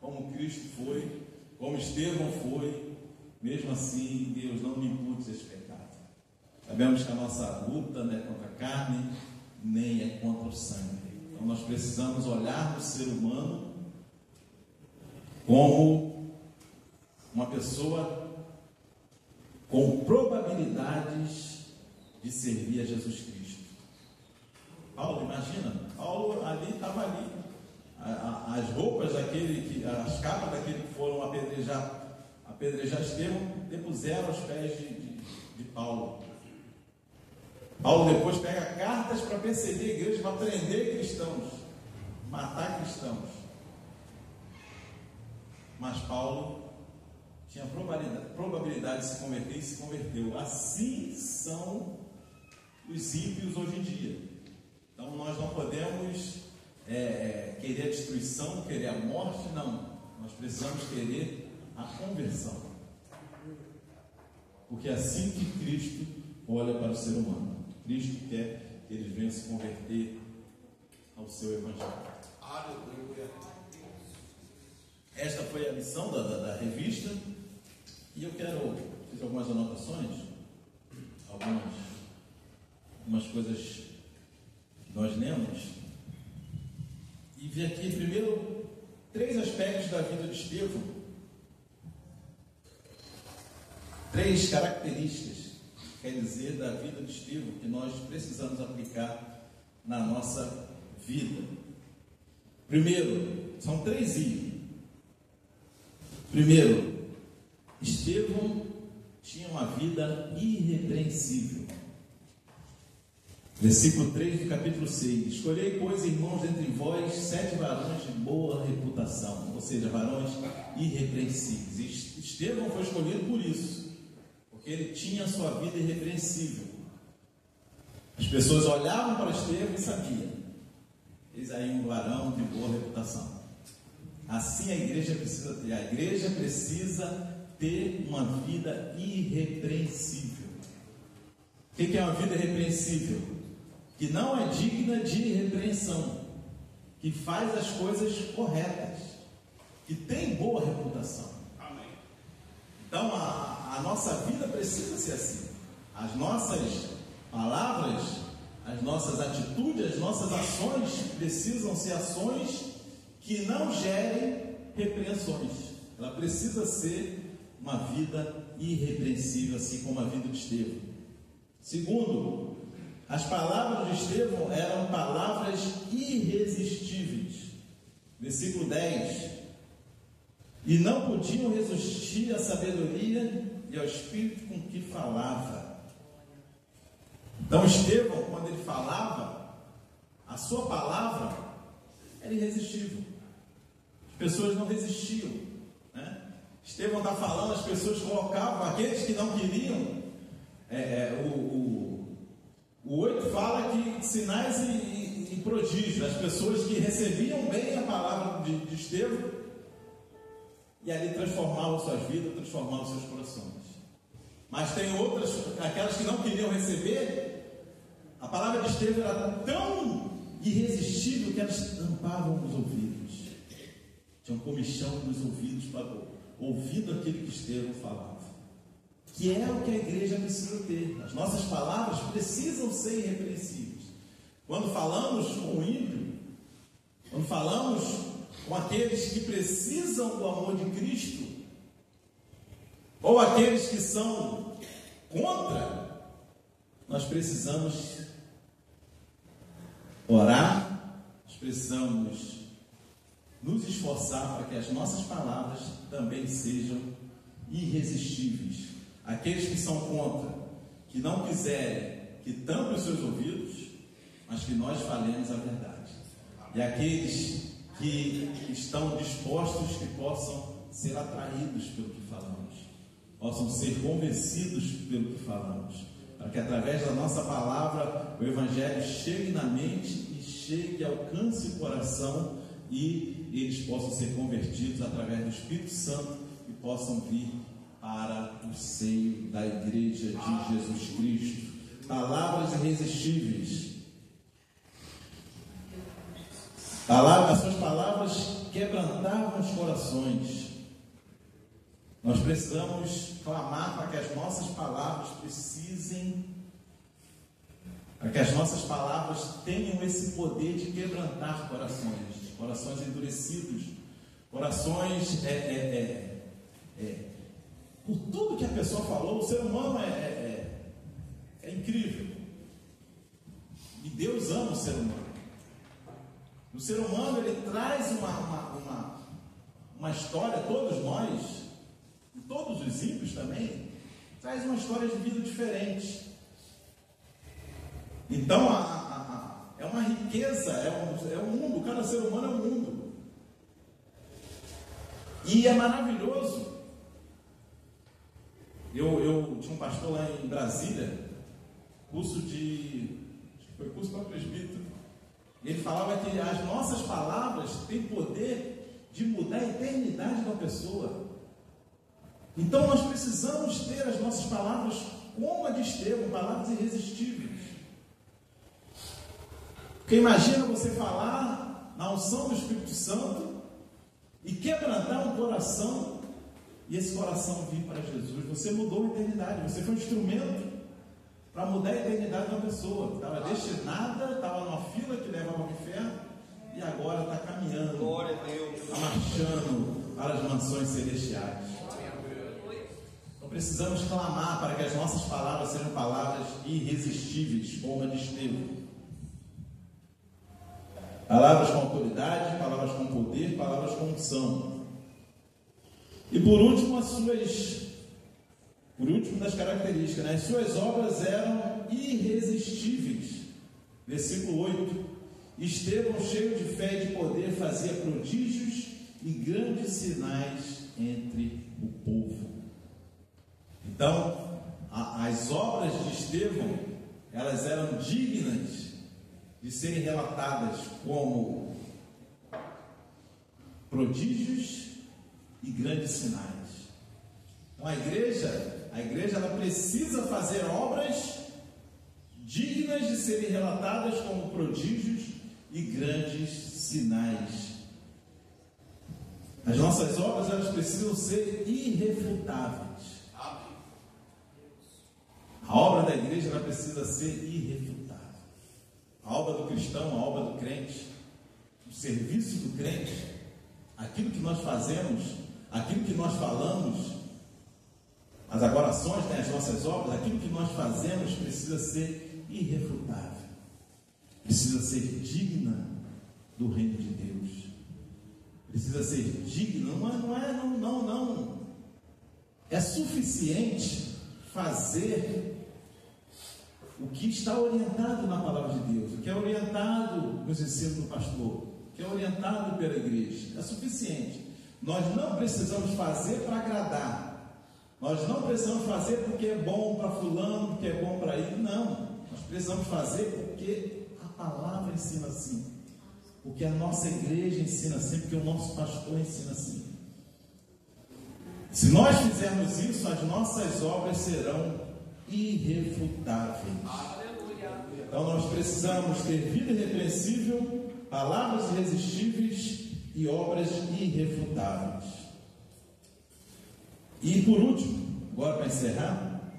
como Cristo foi, como Estevão foi, mesmo assim Deus não me impute esse pecado. Sabemos que a nossa luta não é contra a carne, nem é contra o sangue. Então nós precisamos olhar no ser humano como uma pessoa com probabilidades de servir a Jesus Cristo. Paulo, imagina, Paulo estava ali, as roupas as capas daquele que foram apedrejar Estevão, depuseram aos pés de Paulo. Paulo depois pega cartas para perseguir a igreja, para prender cristãos, matar cristãos. Mas Paulo tinha probabilidade de se converter e se converteu. Assim são os ímpios hoje em dia. Então nós não podemos querer a destruição, querer a morte, não. Nós precisamos querer a conversão. Porque é assim que Cristo olha para o ser humano. Cristo quer que eles venham se converter ao seu Evangelho.
Aleluia.
Esta foi a missão da revista. E eu fiz algumas anotações, algumas coisas que nós lemos. E vi aqui primeiro 3 aspectos da vida de Estevão. 3 características, quer dizer, da vida de Estevão, que nós precisamos aplicar na nossa vida. Primeiro, são 3 I. Primeiro, Estevão tinha uma vida irrepreensível. Versículo 3 do capítulo 6. Escolhei, pois, irmãos, dentre vós 7 varões de boa reputação, ou seja, varões irrepreensíveis. Estevão foi escolhido por isso, porque ele tinha a sua vida irrepreensível. As pessoas olhavam para Estevão e sabiam: eis aí um varão de boa reputação. Assim a igreja precisa ter. A igreja precisa ter uma vida irrepreensível. O que é uma vida irrepreensível? Que não é digna de repreensão, que faz as coisas corretas, que tem boa reputação.
Amém.
Então a nossa vida precisa ser assim. As nossas palavras, as nossas atitudes, as nossas ações precisam ser ações que não gerem repreensões. Ela precisa ser uma vida irrepreensível, assim como a vida de Estevão. Segundo, as palavras de Estevão eram palavras irresistíveis. Versículo 10. E não podiam resistir à sabedoria e ao espírito com que falava. Então Estevão, quando ele falava, a sua palavra era irresistível. As pessoas não resistiam, né? Estevão está falando, as pessoas colocavam, aqueles que não queriam. O 8 fala que sinais e prodígios, as pessoas que recebiam bem a palavra de Estevão, e ali transformavam suas vidas, transformavam seus corações. Mas tem outras, aquelas que não queriam receber, a palavra de Estevão era tão irresistível que elas tampavam os ouvidos. Tinham comichão nos ouvidos para ouvindo aquilo que Estevão falava. Que é o que a igreja precisa ter. As nossas palavras precisam ser irrepreensíveis. Quando falamos com o ímpio, quando falamos com aqueles que precisam do amor de Cristo, ou aqueles que são contra, nós precisamos orar, nós precisamos nos esforçar para que as nossas palavras também sejam irresistíveis. Aqueles que são contra, que não quiserem que tampem os seus ouvidos, mas que nós falemos a verdade. E aqueles que estão dispostos, que possam ser atraídos pelo que falamos, possam ser convencidos pelo que falamos, para que através da nossa palavra o Evangelho chegue na mente e chegue, alcance o coração, e eles possam ser convertidos através do Espírito Santo e possam vir para o seio da igreja de Jesus Cristo. Palavras irresistíveis. As suas palavras quebrantavam os corações. Nós precisamos clamar para que as nossas palavras para que as nossas palavras tenham esse poder de quebrantar corações endurecidos, corações por tudo que a pessoa falou. O ser humano é incrível, e Deus ama o ser humano. O ser humano, ele traz uma história, todos nós, e todos os ímpios também, traz uma história de vida diferente. Então, é uma riqueza, é um mundo, cada ser humano é um mundo. E é maravilhoso. Eu tinha um pastor lá em Brasília, foi curso para presbítero. Ele falava que as nossas palavras têm poder de mudar a eternidade da pessoa. Então nós precisamos ter as nossas palavras como a de Estevão, palavras irresistíveis. Porque imagina você falar na unção do Espírito Santo e quebrantar um coração, e esse coração vir para Jesus. Você mudou a eternidade, você foi um instrumento para mudar a eternidade da pessoa. Estava destinada, estava numa fila que levava ao inferno, e agora está caminhando,
glória a Deus,
está marchando para as mansões celestiais. Então precisamos clamar para que as nossas palavras sejam palavras irresistíveis, como a de Estevão. Palavras com autoridade, palavras com poder, palavras com unção. E por último, por último das características, as suas obras eram irresistíveis. Versículo 8: Estevão, cheio de fé e de poder, fazia prodígios e grandes sinais entre o povo. Então, as obras de Estevão, elas eram dignas de serem relatadas como prodígios e grandes sinais. Então a igreja ela precisa fazer obras dignas de serem relatadas como prodígios e grandes sinais. As nossas obras elas precisam ser irrefutáveis. A obra da igreja ela precisa ser irrefutável. A obra do cristão, a obra do crente, o serviço do crente, aquilo que nós fazemos, aquilo que nós falamos, as adorações, as nossas obras, aquilo que nós fazemos precisa ser irrefutável, precisa ser digna do reino de Deus, precisa ser digna. Não é suficiente fazer o que está orientado na palavra de Deus, o que é orientado nos ensinos do pastor, o que é orientado pela igreja, é suficiente. Nós não precisamos fazer para agradar, nós não precisamos fazer porque é bom para fulano, porque é bom para ele, não. Nós precisamos fazer porque a palavra ensina assim, porque a nossa igreja ensina assim, porque o nosso pastor ensina assim. Se nós fizermos isso, as nossas obras serão irrefutáveis. Então nós precisamos ter vida irrepreensível, palavras irresistíveis e obras irrefutáveis. E por último, agora para encerrar,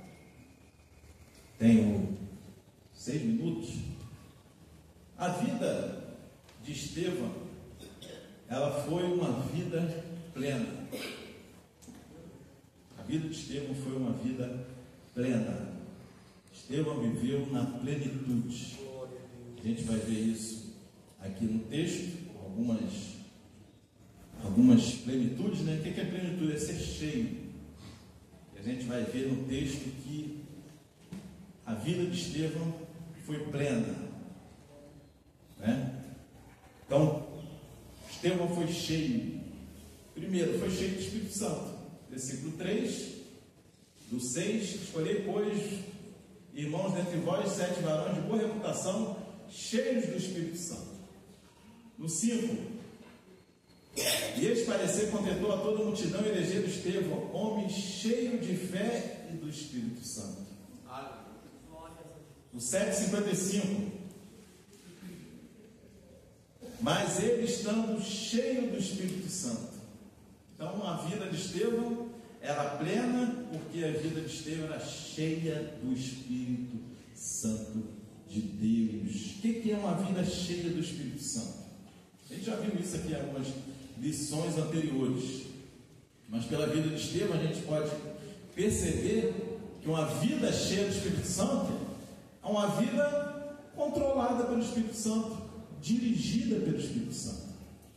tenho 6 minutos. A vida de Estevão, ela foi uma vida plena. A vida de Estevão foi uma vida plena. Estevão viveu na plenitude. A gente vai ver isso aqui no texto, algumas plenitudes, né? O que é plenitude? É ser cheio. E a gente vai ver no texto que a vida de Estevão foi plena, né? Então, Estevão foi cheio. Primeiro, foi cheio do Espírito Santo. Versículo 3, do 6: escolhei, pois, irmãos dentre vós 7 varões de boa reputação, cheios do Espírito Santo. No 5: e este parecer contentou a toda a multidão e elegeram Estevão, homem cheio de fé e do Espírito Santo. No 7:55: mas ele estando cheio do Espírito Santo. Então a vida de Estevão era plena, porque a vida de Estevão era cheia do Espírito Santo de Deus. O que é uma vida cheia do Espírito Santo? A gente já viu isso aqui em algumas lições anteriores, mas pela vida de Estevão a gente pode perceber que uma vida cheia do Espírito Santo é uma vida controlada pelo Espírito Santo. dirigida pelo Espírito Santo.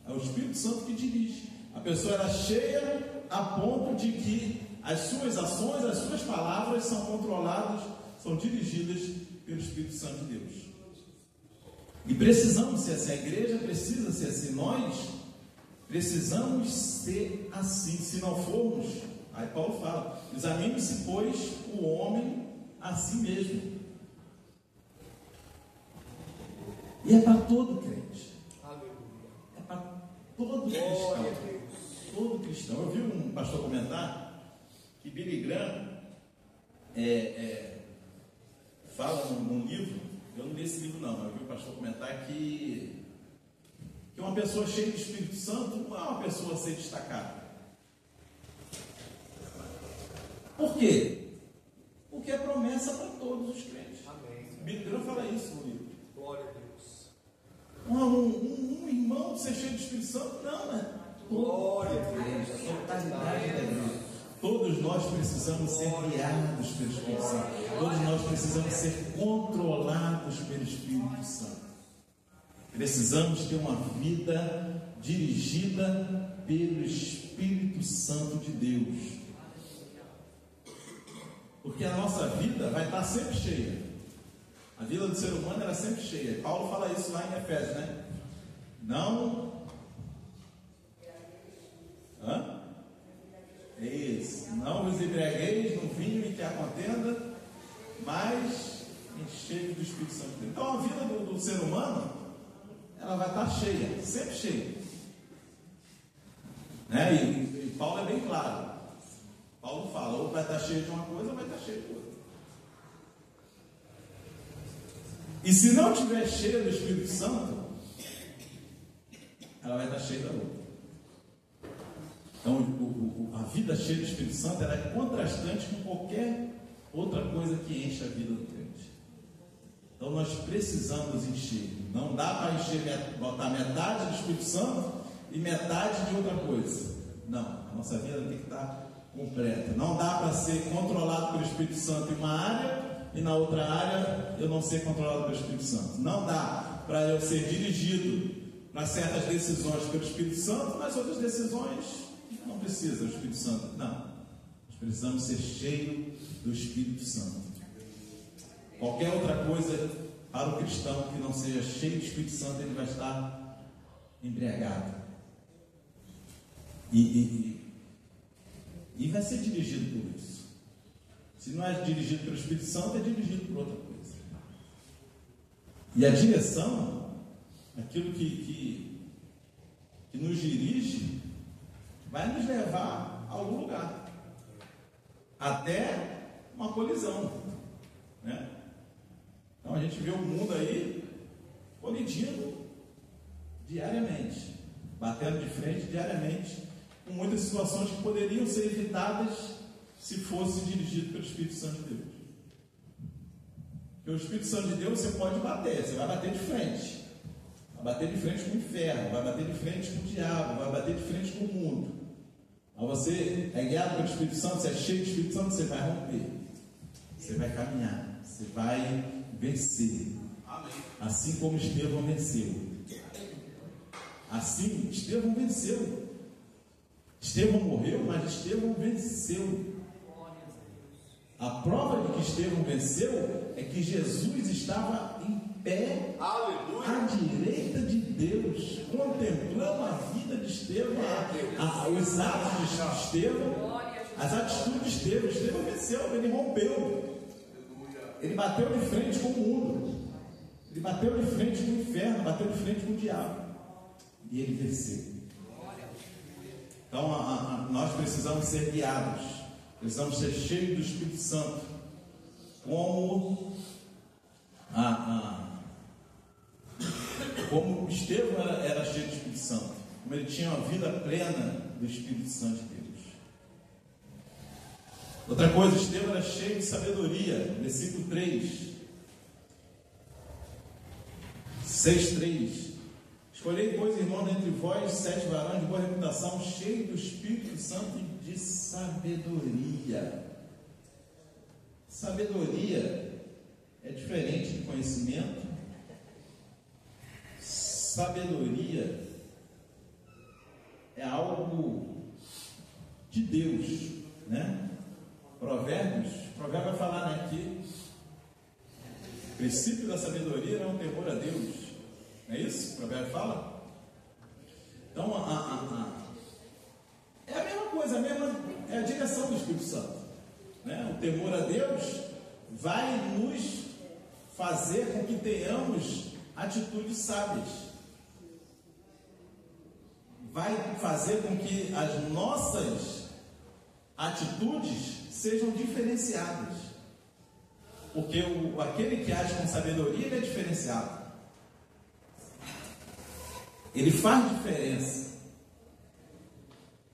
É o Espírito Santo que dirige. A pessoa era cheia a ponto de que as suas ações, as suas palavras são controladas, são dirigidas pelo Espírito Santo de Deus. E precisamos ser assim, a igreja precisa ser assim, nós precisamos ser assim. Se não formos, aí Paulo fala, examine-se, pois, o homem a si mesmo. E é para todo crente. É para todo cristão. Todo cristão. Eu vi um pastor comentar que Billy Graham fala num livro, eu não li esse livro não, mas eu vi o pastor comentar que uma pessoa cheia de Espírito Santo não é uma pessoa a ser destacada. Por quê? Porque é promessa para todos os crentes. Amém. Billy Graham fala isso no livro. Glória a Deus. Um irmão ser cheio de Espírito Santo, não, né? Glória a Deus. A totalidade da igreja. Todos nós precisamos ser guiados pelo Espírito Santo. Todos nós precisamos ser controlados pelo Espírito Santo. Precisamos ter uma vida dirigida pelo Espírito Santo de Deus. Porque a nossa vida vai estar sempre cheia. A vida do ser humano era sempre cheia. Paulo fala isso lá em Efésios, né? Não. É isso. Não vos embriagueis no vinho em que há contenda, mas enchei do Espírito Santo. Então a vida do ser humano, ela vai estar cheia, sempre cheia. Né? E Paulo é bem claro. Paulo fala, ou vai estar cheio de uma coisa, ou vai estar cheio de outra. E se não estiver cheia do Espírito Santo, ela vai estar cheia da outra. Então, a vida cheia do Espírito Santo, ela é contrastante com qualquer outra coisa que enche a vida do crente. Então, nós precisamos encher. Não dá para encher, botar metade do Espírito Santo e metade de outra coisa. Não, a nossa vida tem que estar completa. Não dá para ser controlado pelo Espírito Santo em uma área e na outra área eu não ser controlado pelo Espírito Santo. Não dá para eu ser dirigido para certas decisões pelo Espírito Santo, mas outras decisões não precisa do Espírito Santo. Não. Nós precisamos ser cheios do Espírito Santo. Qualquer outra coisa para o cristão que não seja cheio do Espírito Santo, ele vai estar embriagado. E vai ser dirigido por isso. Se não é dirigido pelo Espírito Santo, é dirigido por outra coisa. E a direção, aquilo que nos dirige, vai nos levar a algum lugar, até uma colisão, né? Então a gente vê o mundo aí colidindo diariamente, batendo de frente diariamente, com muitas situações que poderiam ser evitadas se fosse dirigido pelo Espírito Santo de Deus. Porque o Espírito Santo de Deus você pode bater, você vai bater de frente. Vai bater de frente com o inferno, vai bater de frente com o diabo, vai bater de frente com o mundo. Mas você é guiado pelo Espírito Santo, você é cheio do Espírito Santo, você vai romper. Você vai caminhar, você vai vencer. Amém. Assim como Estevão venceu. Assim, Estevão venceu. Estevão morreu, mas Estevão venceu. A prova de que Estevão venceu é que Jesus estava em pé, aleluia, à direita de Deus, contemplando a vida de Estevão, os atos de Estevão, as atitudes de Estevão. Estevão venceu, ele rompeu, ele bateu de frente com o mundo, ele bateu de frente com o inferno, bateu de frente com o diabo, e ele venceu. Então nós precisamos ser guiados, precisamos ser cheios do Espírito Santo, como Estevão era cheio do Espírito Santo, como ele tinha uma vida plena do Espírito Santo de Deus. Outra coisa, Estevão era cheio de sabedoria, versículo 6:3. Escolhei, pois, irmãos, dentre vós 7 varões de boa reputação, cheios do Espírito Santo e de sabedoria. Sabedoria é diferente de conhecimento. sabedoria é algo de Deus, né? Provérbio vai falar, né, que o princípio da sabedoria é o temor a Deus. Não é isso? O provérbio fala? Então, é a mesma coisa, é a direção do Espírito Santo, né? O temor a Deus vai nos fazer com que tenhamos atitudes sábias, vai fazer com que as nossas atitudes sejam diferenciadas, porque aquele que age com sabedoria, ele é diferenciado, ele faz diferença.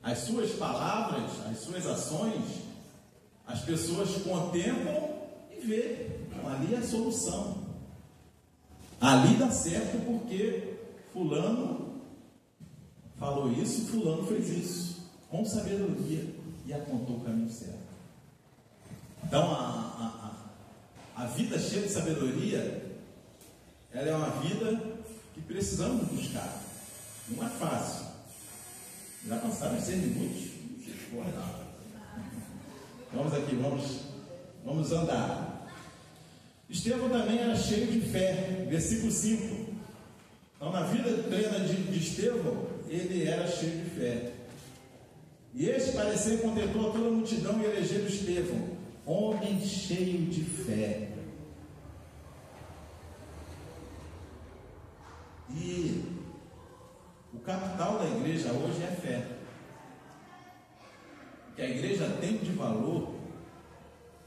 As suas palavras, as suas ações, as pessoas contemplam e vê. Então, ali é a solução. Ali dá certo porque fulano falou isso, fulano fez isso, com sabedoria, e apontou o caminho certo. Então, a vida cheia de sabedoria, ela é uma vida que precisamos buscar. Não é fácil. Já passaram os 6 minutos? Vamos aqui, vamos andar. Estevão também era cheio de fé, versículo 5. Então, na vida plena de Estevão, ele era cheio de fé. E este parecer contentou a toda a multidão e elegeu Estevão, homem cheio de fé. E o capital da igreja hoje é fé. O que a igreja tem de valor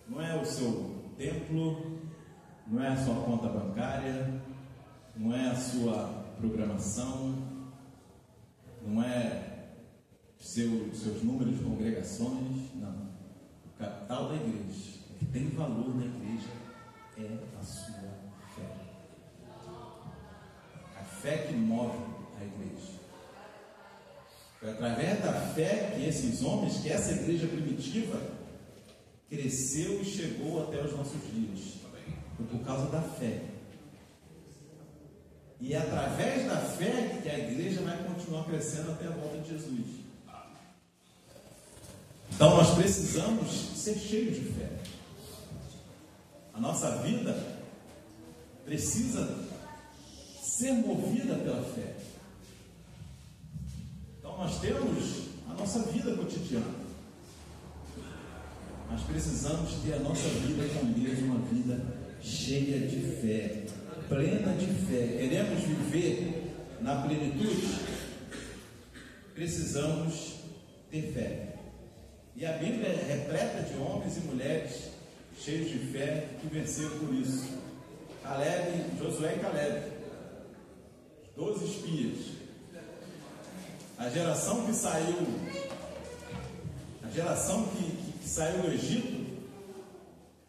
não é o seu templo, não é a sua conta bancária, não é a sua programação, não é seus números de congregações, não. O capital da igreja, o que tem valor na igreja é a sua fé. A fé que move a igreja. Foi através da fé que esses homens, que essa igreja primitiva cresceu e chegou até os nossos dias. Foi por causa da fé. E é através da fé que a igreja vai continuar crescendo até a volta de Jesus. Então nós precisamos ser cheios de fé. A nossa vida precisa ser movida pela fé. Então nós temos a nossa vida cotidiana. Nós precisamos ter a nossa vida com Deus, uma vida cheia de fé, plena de fé. Queremos viver na plenitude? Precisamos ter fé. E a Bíblia é repleta de homens e mulheres cheios de fé que venceram por isso. Josué e Caleb, 12 espias. A geração que saiu do Egito,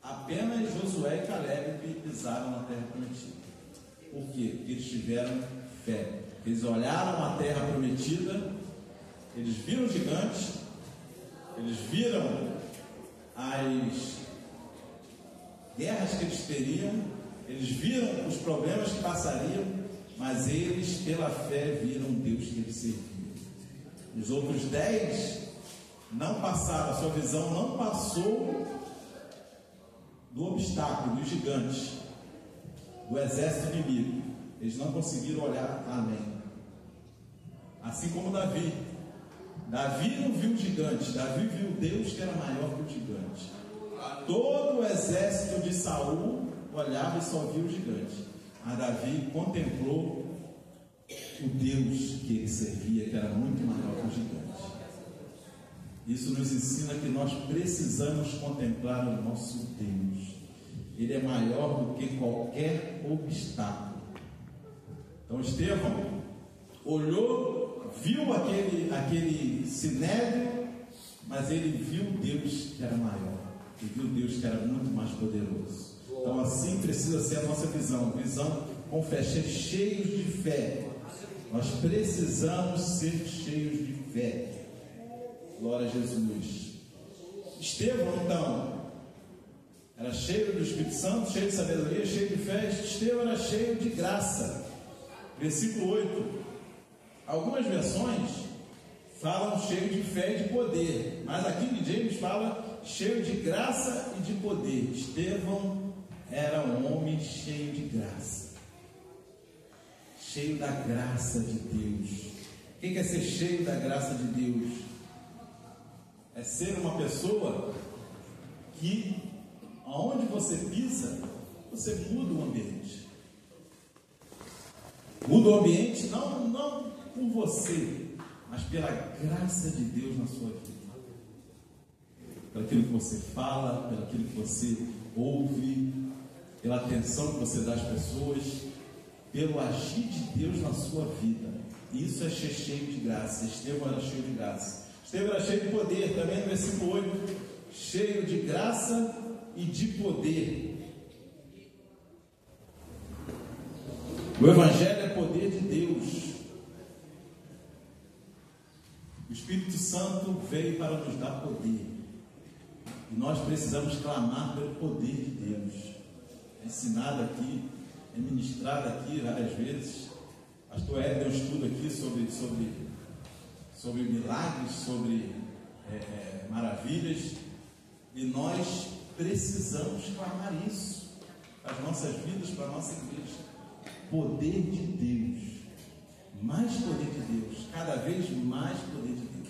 apenas Josué e Caleb pisaram na terra prometida. Por quê? Porque eles tiveram fé. Eles olharam a terra prometida, eles viram gigantes, eles viram as guerras que eles teriam, eles viram os problemas que passariam, mas eles, pela fé, viram Deus que eles serviam. Os outros 10 não passaram, a sua visão não passou do obstáculo, dos gigantes, do exército inimigo. Eles não conseguiram olhar além. Assim como Davi não viu gigantes, Davi viu Deus que era maior que o gigante. Todo o exército de Saul olhava e só via o gigante, mas Davi contemplou o Deus que ele servia, que era muito maior que o gigante. Isso nos ensina que nós precisamos contemplar o nosso Deus. Ele é maior do que qualquer obstáculo. Então Estevão olhou, viu aquele sinédrio, mas ele viu Deus que era maior, e viu Deus que era muito mais poderoso. Então assim precisa ser a nossa visão com fé, cheios de fé. Nós precisamos ser cheios de fé. Glória a Jesus. Estevão, então, era cheio do Espírito Santo, cheio de sabedoria, cheio de fé. Estevão era cheio de graça. Versículo 8. Algumas versões falam cheio de fé e de poder, mas aqui em James fala cheio de graça e de poder. Estevão era um homem cheio de graça, cheio da graça de Deus. O que é ser cheio da graça de Deus? É ser uma pessoa que, aonde você pisa, você muda o ambiente. Muda o ambiente não por você, mas pela graça de Deus na sua vida. Pelo aquilo que você fala, pelo aquilo que você ouve, pela atenção que você dá às pessoas, pelo agir de Deus na sua vida. Isso é ser cheio de graça. Estevão era cheio de graça. Estevão era cheio de poder, também no versículo 8, cheio de graça e de poder. O Evangelho é poder de Deus. O Espírito Santo veio para nos dar poder. E nós precisamos clamar pelo poder de Deus. É ensinado aqui, é ministrado aqui várias vezes. Pastor Ed deu um estudo aqui sobre milagres, sobre maravilhas. E nós precisamos clamar isso para as nossas vidas, para a nossa igreja. Poder de Deus. Mais poder de Deus. Cada vez mais poder de Deus.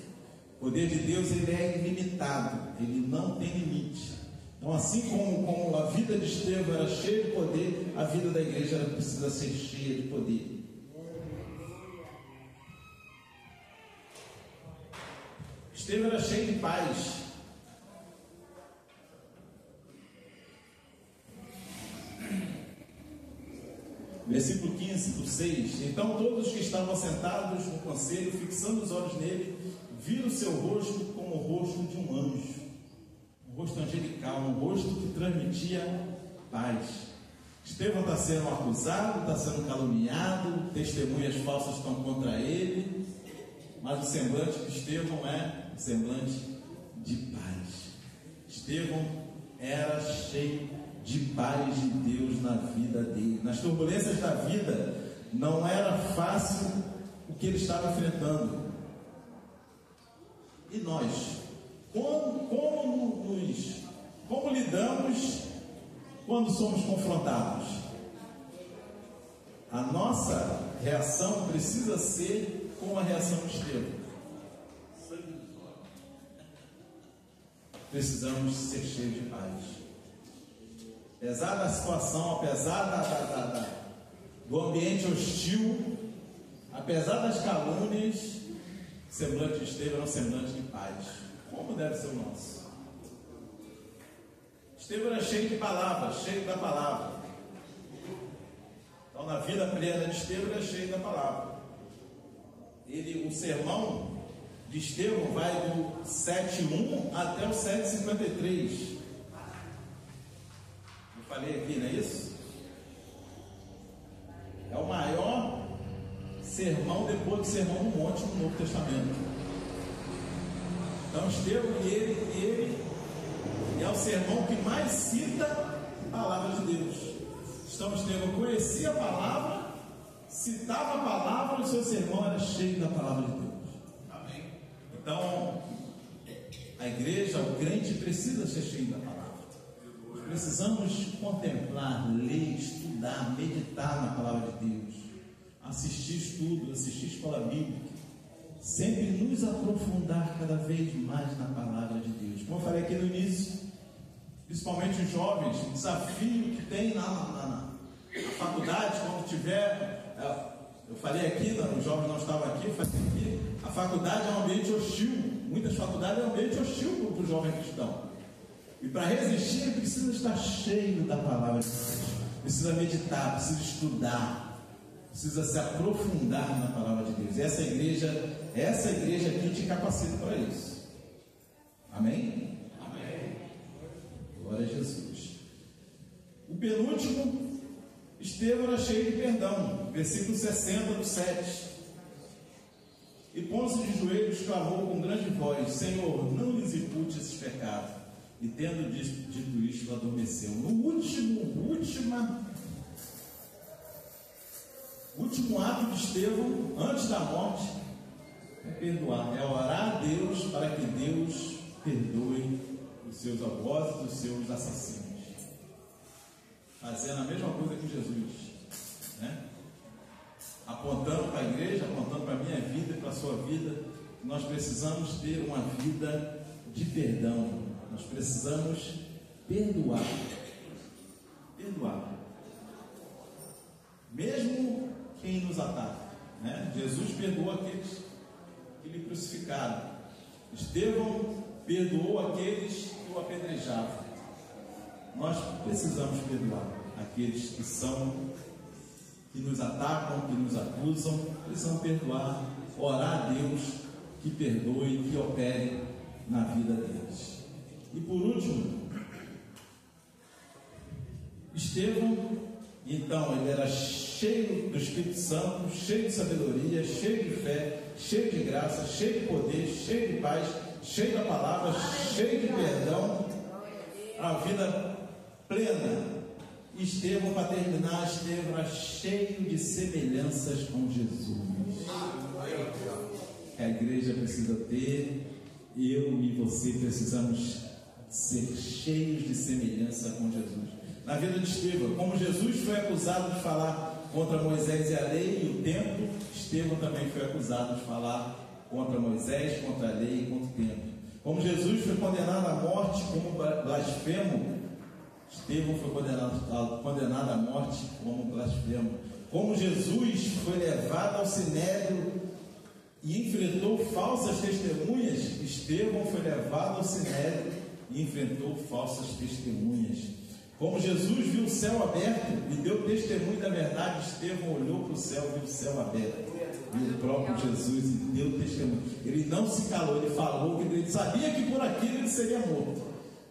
O poder de Deus, ele é ilimitado, ele não tem limite. Então, assim como a vida de Estevão era cheia de poder, a vida da igreja precisa ser cheia de poder. Estevão era cheio de paz. Versículo 15 do 6. Então todos que estavam sentados no conselho, fixando os olhos nele, viram seu rosto como o rosto de um anjo, um rosto angelical, um rosto que transmitia paz. Estevão está sendo acusado, está sendo caluniado, testemunhas falsas estão contra ele, mas o semblante de Estevão é um semblante de paz. Estevão era cheio de paz de Deus na vida dele. Nas turbulências da vida, não era fácil o que ele estava enfrentando. E nós, como lidamos quando somos confrontados? A nossa reação precisa ser como a reação de Estevão. Precisamos ser cheios de paz. Apesar da situação, apesar do ambiente hostil, apesar das calúnias, o semblante de Estevão é um semblante de paz. Como deve ser o nosso? Estevão era cheio de palavras, cheio da palavra. Então, na vida plena de Estevão, era cheio da palavra. O sermão de Estevão vai do 7:1 até o 7:53. Falei aqui, não é isso? É o maior sermão depois do Sermão do Monte no Novo Testamento. Então Estevão, ele é o sermão que mais cita a palavra de Deus. Então Estevão conhecia a palavra, citava a palavra, e o seu sermão era cheio da palavra de Deus. Amém. Então a igreja, o crente precisa ser cheio da palavra. Precisamos contemplar, ler, estudar, meditar na palavra de Deus, assistir estudo, assistir escola bíblica, sempre nos aprofundar cada vez mais na palavra de Deus. Como eu falei aqui no início, principalmente os jovens, o desafio que tem na faculdade, quando tiver, eu falei aqui, os jovens não estavam aqui, eu falei aqui, a faculdade é um ambiente hostil, muitas faculdades é um ambiente hostil para o jovem cristão. E para resistir, ele precisa estar cheio da palavra de Deus. Precisa meditar, precisa estudar, precisa se aprofundar na palavra de Deus. E essa igreja aqui te capacita para isso. Amém? Amém. Glória a Jesus. O penúltimo, Estevão era cheio de perdão. Versículo 60 do 7. E pondo-se de joelhos, clamou com grande voz: Senhor, não lhes impute esses pecados. E tendo dito isto, O último ato de Estevão, antes da morte, é perdoar, é orar a Deus para que Deus perdoe os seus algozes, os seus assassinos. Fazendo a mesma coisa que Jesus, né? Apontando para a igreja, apontando para a minha vida e para a sua vida, nós precisamos ter uma vida de perdão. Nós precisamos perdoar. Perdoar. Mesmo quem nos ataca, né? Jesus perdoou aqueles que lhe crucificaram. Estevão perdoou aqueles que o apedrejavam. Nós precisamos perdoar aqueles que nos atacam, que nos acusam. Precisamos perdoar, orar a Deus que perdoe, que opere na vida deles. E por último, Estevão, então, ele era cheio do Espírito Santo, cheio de sabedoria, cheio de fé, cheio de graça, cheio de poder, cheio de paz, cheio da palavra, cheio de perdão, a vida plena. Estevão, para terminar, Estevão era cheio de semelhanças com Jesus. A igreja precisa ter, eu e você precisamos ser cheios de semelhança com Jesus. Na vida de Estevão, como Jesus foi acusado de falar contra Moisés e a lei e o templo, Estevão também foi acusado de falar contra Moisés, contra a lei e contra o templo. Como Jesus foi condenado à morte como blasfemo, Estevão foi condenado à morte como blasfemo. Como Jesus foi levado ao sinédrio e enfrentou falsas testemunhas, Estevão foi levado ao sinédrio e enfrentou falsas testemunhas. Como Jesus viu o céu aberto e deu testemunho da verdade, Estevão olhou para o céu e viu o céu aberto. E o próprio Jesus deu testemunho. Ele não se calou, ele falou que ele sabia que por aquilo ele seria morto,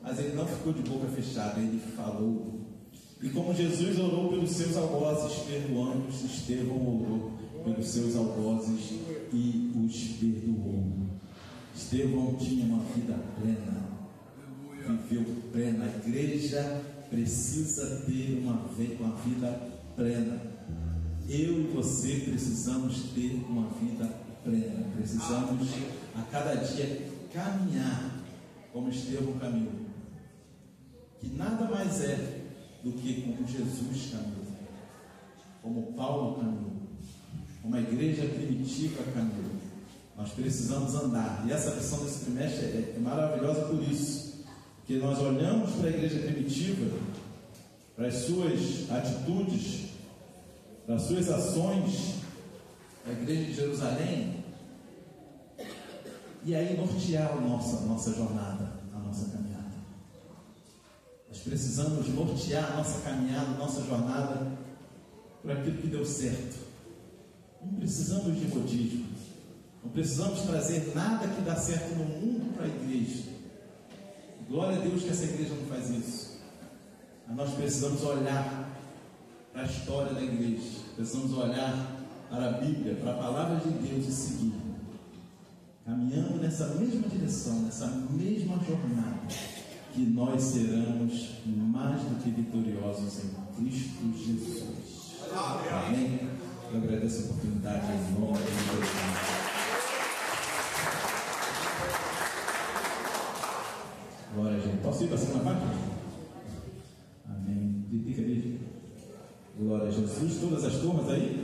mas ele não ficou de boca fechada, ele falou. E como Jesus orou pelos seus algozes, perdoando-os, Estevão orou pelos seus algozes e os perdoou. Estevão tinha uma vida plena, viveu plena. A igreja precisa ter uma vida plena. Eu e você precisamos ter uma vida plena. Precisamos a cada dia caminhar como Estevão caminhou, que nada mais é do que como Jesus caminhou, como Paulo caminhou, como a igreja primitiva caminhou. Nós precisamos andar, e essa lição desse trimestre é maravilhosa por isso, porque nós olhamos para a igreja primitiva, para as suas atitudes, para as suas ações, a igreja de Jerusalém, e aí nortear a nossa jornada, a nossa caminhada. Nós precisamos nortear a nossa caminhada, a nossa jornada, por aquilo que deu certo. Não precisamos de modismo, não precisamos trazer nada que dá certo no mundo para a igreja. Glória a Deus que essa igreja não faz isso. Mas nós precisamos olhar para a história da igreja, precisamos olhar para a Bíblia, para a palavra de Deus e seguir, caminhando nessa mesma direção, nessa mesma jornada, que nós seremos mais do que vitoriosos em Cristo Jesus. Amém? Eu agradeço a oportunidade em nome de Jesus. Glória a Deus. Posso ir para a segunda parte? Amém. Fica ali. Glória a Jesus. Todas as turmas aí?